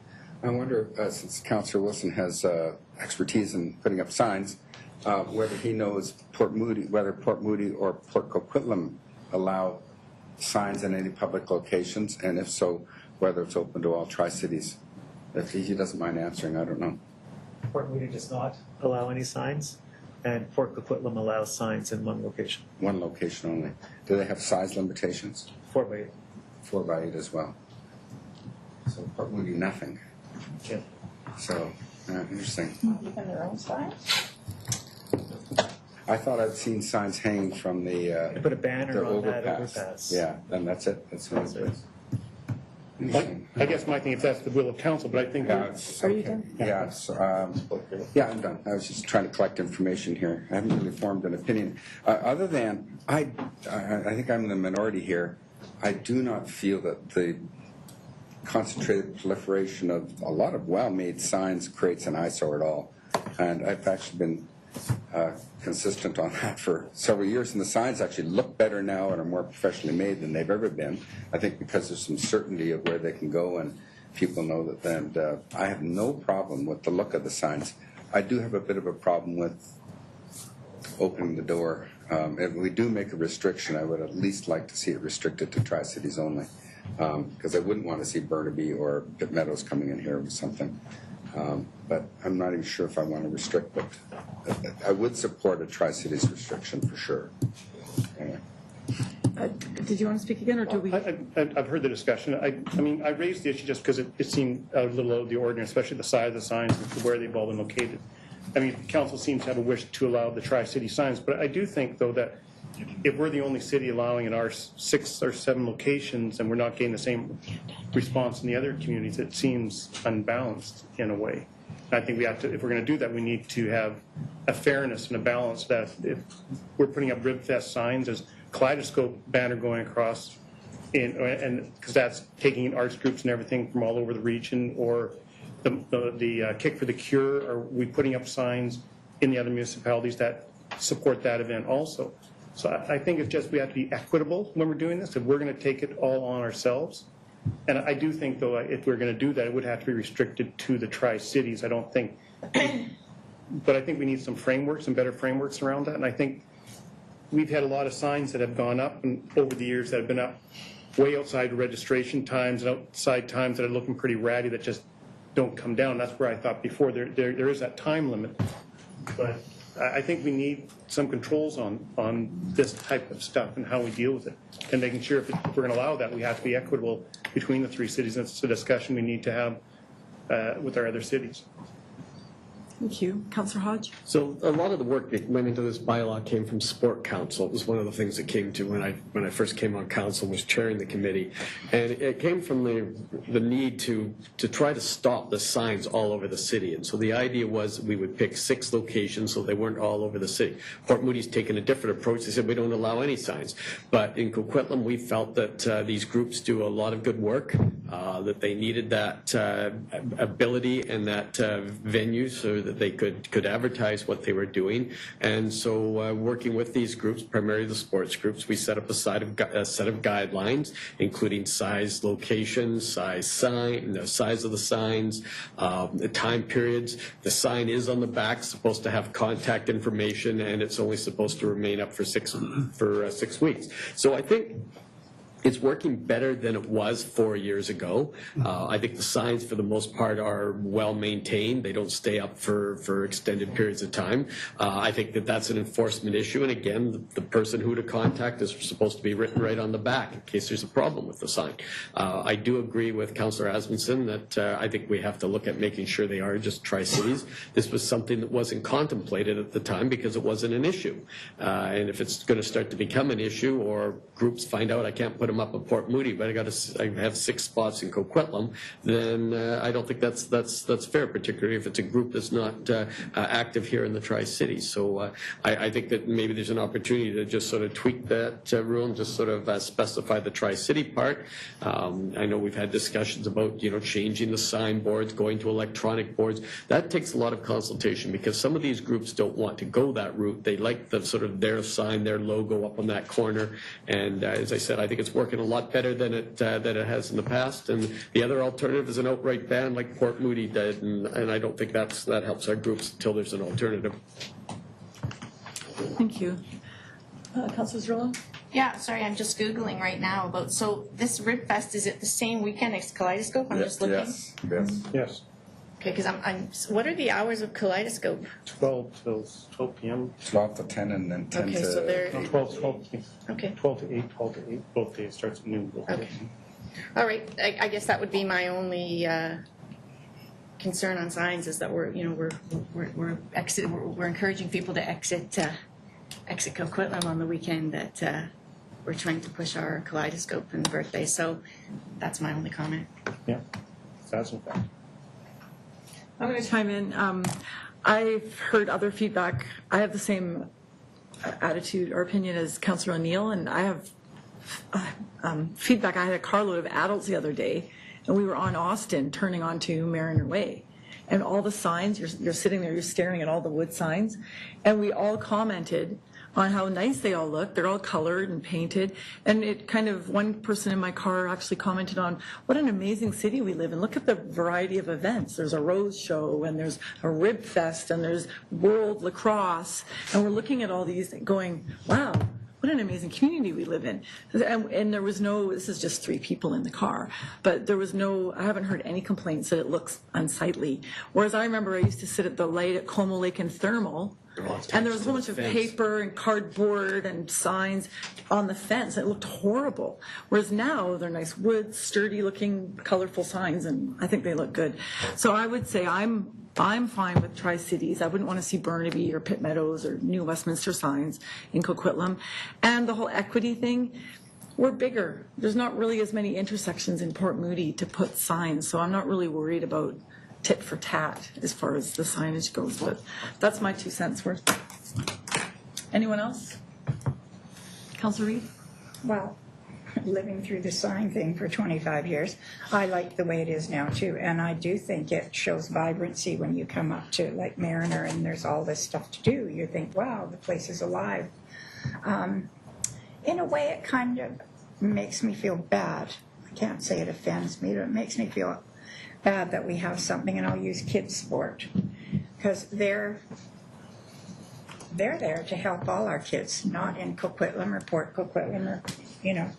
I wonder, since Councillor Wilson has expertise in putting up signs, whether he knows whether Port Moody or Port Coquitlam allow signs in any public locations, and if so, whether it's open to all Tri-Cities If he doesn't mind answering, I don't know. Port Moody does not allow any signs, and Port Coquitlam allows signs in one location. One location only. Do they have size limitations? 4x8. 4x8 as well. So Port Moody, nothing. Yeah. So, interesting. Even their own signs? I thought I'd seen signs hanging from the They put a banner their on that overpass. Yeah, then that's it. That's the only place. I guess my thing, if that's the will of council, but I think. Yeah, it's, Are you done? yeah, it's, yeah, I'm done. I was just trying to collect information here. I haven't really formed an opinion. Other than, I think I'm in the minority here. I do not feel that the concentrated proliferation of a lot of well-made signs creates an eyesore at all. And I've actually been consistent on that for several years, and the signs actually look better now and are more professionally made than they've ever been. I think because there's some certainty of where they can go, and people know that. And I have no problem with the look of the signs. I do have a bit of a problem with opening the door. If we do make a restriction, I would at least like to see it restricted to Tri-Cities only, because I wouldn't want to see Burnaby or Pitt Meadows coming in here with something. But I'm not even sure if I want to restrict, but I would support a Tri-Cities restriction for sure. Anyway. Did you want to speak again, or do we? I've heard the discussion. I mean, I raised the issue just because it seemed a little out of the ordinary, especially the size of the signs and where they've all been located. I mean, council seems to have a wish to allow the Tri-City signs, but I do think, though, that if we're the only city allowing in our 6 or 7 locations and we're not getting the same response in the other communities, it seems unbalanced in a way. I think we have to, if we're going to do that, we need to have a fairness and a balance that if we're putting up Ribfest signs, there's kaleidoscope banner going across, and because that's taking in arts groups and everything from all over the region, or the Kick for the Cure, are we putting up signs in the other municipalities that support that event also? So I think it's just we have to be equitable when we're doing this. If we're going to take it all on ourselves, and I do think, though, if we're going to do that, it would have to be restricted to the Tri-Cities. I don't think, but I think we need some frameworks and better frameworks around that. And I think we've had a lot of signs that have gone up and over the years that have been up way outside registration times and outside times that are looking pretty ratty that just don't come down. That's where I thought before there is that time limit. But I think we need some controls on this type of stuff and how we deal with it, and making sure if we're going to allow that, we have to be equitable between the 3 cities. That's a discussion we need to have with our other cities. Thank you. Councillor Hodge? So a lot of the work that went into this bylaw came from Sport Council. It was one of the things that came to when I first came on council, was chairing the committee. And it came from the need to try to stop the signs all over the city. And so the idea was we would pick 6 locations so they weren't all over the city. Port Moody's taken a different approach. They said we don't allow any signs. But in Coquitlam, we felt that these groups do a lot of good work, that they needed that ability and that venue so that they could advertise what they were doing. And so working with these groups, primarily the sports groups, we set up a set of guidelines, including size, location, size sign, the size of the signs, the time periods. The sign is on the back, supposed to have contact information, and it's only supposed to remain up for 6 weeks. So I think it's working better than it was 4 years ago. I think the signs, for the most part, are well maintained. They don't stay up for extended periods of time. I think that that's an enforcement issue. And again, the person who to contact is supposed to be written right on the back in case there's a problem with the sign. I do agree with Councillor Asmundson that I think we have to look at making sure they are just Tri-Cities. This was something that wasn't contemplated at the time because it wasn't an issue. And if it's going to start to become an issue, or groups find out I can't put them up at Port Moody, but I have 6 spots in Coquitlam, then I don't think that's fair, particularly if it's a group that's not active here in the Tri-Cities. So I think that maybe there's an opportunity to just sort of tweak that rule and just sort of specify the Tri-City part. I know we've had discussions about changing the signboards, going to electronic boards. That takes a lot of consultation because some of these groups don't want to go that route. They like the sort of their sign, their logo up on that corner. And as I said, I think it's working a lot better than it has in the past. And the other alternative is an outright ban like Port Moody did, and I don't think that helps our groups until there's an alternative. Thank you. Councillor Zerlo? Yeah, sorry, I'm just Googling right now about, so this Rib Fest, is it the same weekend as Kaleidoscope? I'm just looking. Yes. Okay, because what are the hours of Kaleidoscope? 12 till 12 p.m. 12 to 10 and then 10 Okay, to... so they're... 12 Okay. 12 to 8, 12 to 8. Both days starts at noon. Okay. All right, I guess that would be my only concern on signs, is that we're encouraging people to exit Coquitlam on the weekend, that we're trying to push our Kaleidoscope and birthday. So that's my only comment. Yeah, that's in fact. I'm going to chime in. I've heard other feedback. I have the same attitude or opinion as Councillor O'Neill, and I have feedback. I had a carload of adults the other day, and we were on Austin turning onto Mariner Way. And all the signs, you're sitting there, you're staring at all the wood signs, and we all commented on how nice they all look. They're all colored and painted. And it kind of, one person in my car actually commented on what an amazing city we live in. Look at the variety of events. There's a rose show, and there's a Rib Fest, and there's World Lacrosse. And we're looking at all these going, wow, what an amazing community we live in. And there was no, this is just 3 people in the car, but there was no, I haven't heard any complaints that it looks unsightly. Whereas I remember I used to sit at the light at Como Lake and Thermal, and there was a whole bunch of paper and cardboard and signs on the fence. It looked horrible. Whereas now they're nice wood, sturdy looking, colorful signs, and I think they look good. So I would say I'm fine with Tri-Cities. I wouldn't want to see Burnaby or Pitt Meadows or New Westminster signs in Coquitlam. And the whole equity thing, we're bigger. There's not really as many intersections in Port Moody to put signs, so I'm not really worried about tit for tat as far as the signage goes, but that's my 2 cents worth. Anyone else? Councillor Reid? Well, living through the sign thing for 25 years, I like the way it is now too, and I do think it shows vibrancy when you come up to like Mariner and there's all this stuff to do. You think, wow, the place is alive. In a way, it kind of makes me feel bad. I can't say it offends me, but it makes me feel bad that we have something, and I'll use kids sport, because they're there to help all our kids, not in Coquitlam or Port Coquitlam or, you know,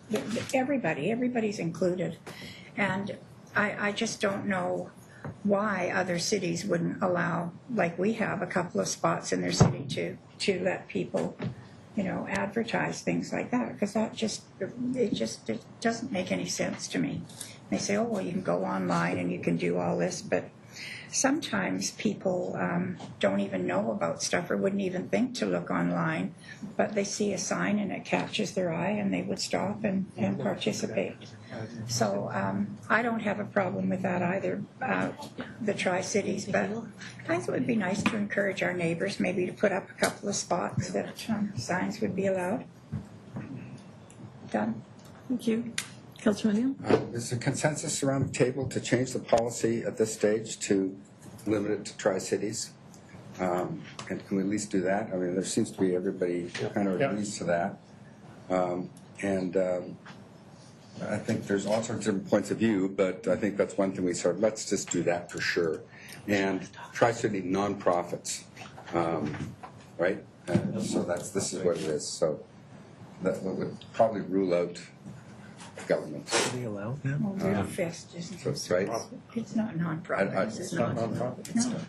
everybody's included. And I just don't know why other cities wouldn't allow, like we have a couple of spots in their city to let people, you know, advertise things like that, because it doesn't make any sense to me. They say, oh, well, you can go online and you can do all this, but sometimes people don't even know about stuff or wouldn't even think to look online, but they see a sign and it catches their eye and they would stop and participate. So I don't have a problem with that either, the Tri-Cities, but I think it would be nice to encourage our neighbors maybe to put up a couple of spots that signs would be allowed. Done. Thank you. Councillor O'Neill? Is there consensus around the table to change the policy at this stage to limit it to Tri-Cities? And can we at least do that? I mean, there seems to be everybody kind of agrees to that. I think there's all sorts of different points of view, but I think that's one thing we sort of, let's just do that for sure. And Tri-City nonprofits, right? So this is what it is. So that would probably rule out government. Are they allowed now? Well, Rib Fest isn't. That's right. It's not non-profit. It's not non-profit. No,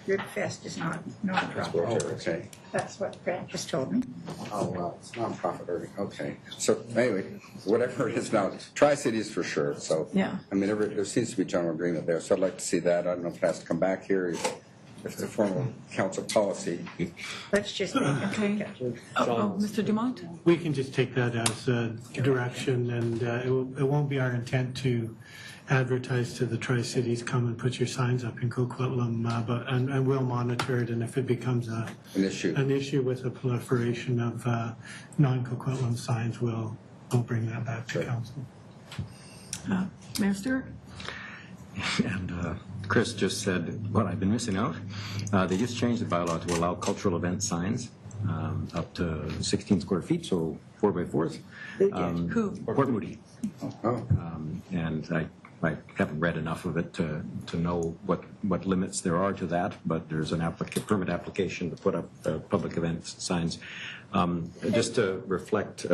Rib Fest is not non-profit. Oh, okay. That's what Grant just told me. Oh, well, it's non-profit. Okay. So anyway, whatever it is now, Tri-Cities for sure. So yeah. I mean, there seems to be general agreement there. So I'd like to see that. I don't know if it has to come back here. If it's a formal council policy. Let's just make it. Okay. Mr. Dumont? We can just take that as direction, and it won't be our intent to advertise to the Tri-Cities, come and put your signs up in Coquitlam, and we'll monitor it, and if it becomes an issue with the proliferation of non-Coquitlam signs, we'll bring that back to council. Mayor Stewart? And Chris just said what I've been missing out. They just changed the bylaw to allow cultural event signs up to 16 square feet, so 4x4s. Who? Port Moody. Oh. And I haven't read enough of it to know what limits there are to that, but there's an permit application to put up public event signs. Just to reflect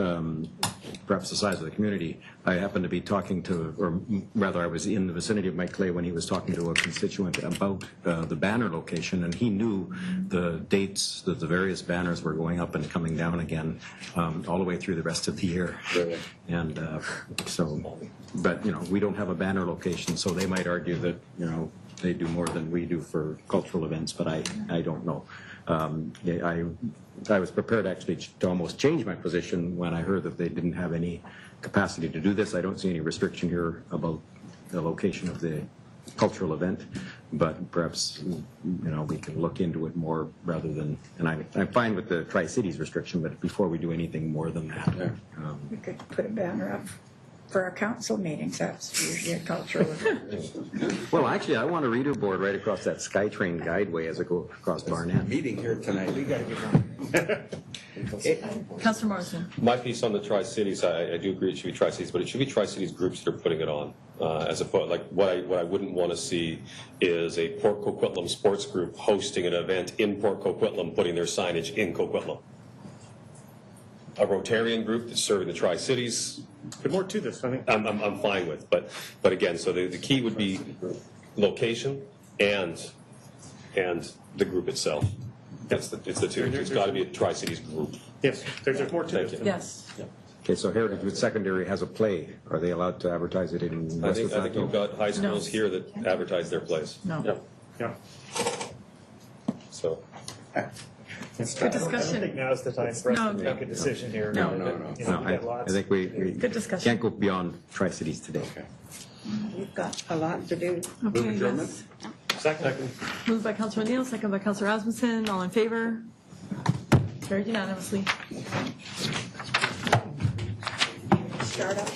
perhaps the size of the community, I happened to be talking to, or rather I was in the vicinity of Mike Clay when he was talking to a constituent about the banner location, and he knew the dates that the various banners were going up and coming down again all the way through the rest of the year. Really? And but we don't have a banner location, so they might argue that they do more than we do for cultural events, but I don't know. I was prepared actually to almost change my position when I heard that they didn't have any capacity to do this. I don't see any restriction here about the location of the cultural event, but perhaps we can look into it more rather than. And I'm fine with the Tri-Cities restriction, but before we do anything more than that, We could put a banner up for our council meetings. That's usually a cultural event. Well, actually, I want a reader board right across that SkyTrain guideway as I go across Barnett. Meeting here tonight. We got to get on. Councillor Morrison. My piece on the Tri-Cities, I do agree it should be Tri-Cities, but it should be Tri-Cities groups that are putting it on. As opposed, like what I wouldn't want to see is a Port Coquitlam sports group hosting an event in Port Coquitlam, putting their signage in Coquitlam. A Rotarian group that's serving the Tri-Cities. There's more to this, I think. I'm fine with, but again, so the key would be location and the group itself. It's the two. It's got to be a Tri-Cities group. Yes, there's more to this. Yes. Okay, so Heritage with Secondary has a play. Are they allowed to advertise it in I think we've got high schools here that advertise their plays. No. Yeah. So. Good I discussion. don't think now's the time for us to make a decision here. No. We've got I lots. think we Good discussion. can't go beyond Tri-Cities today. We've got a lot to do. Okay, yes. Second. Moved by Councillor O'Neill, second by Councillor Rasmussen. All in favor? Carried unanimously. Start up.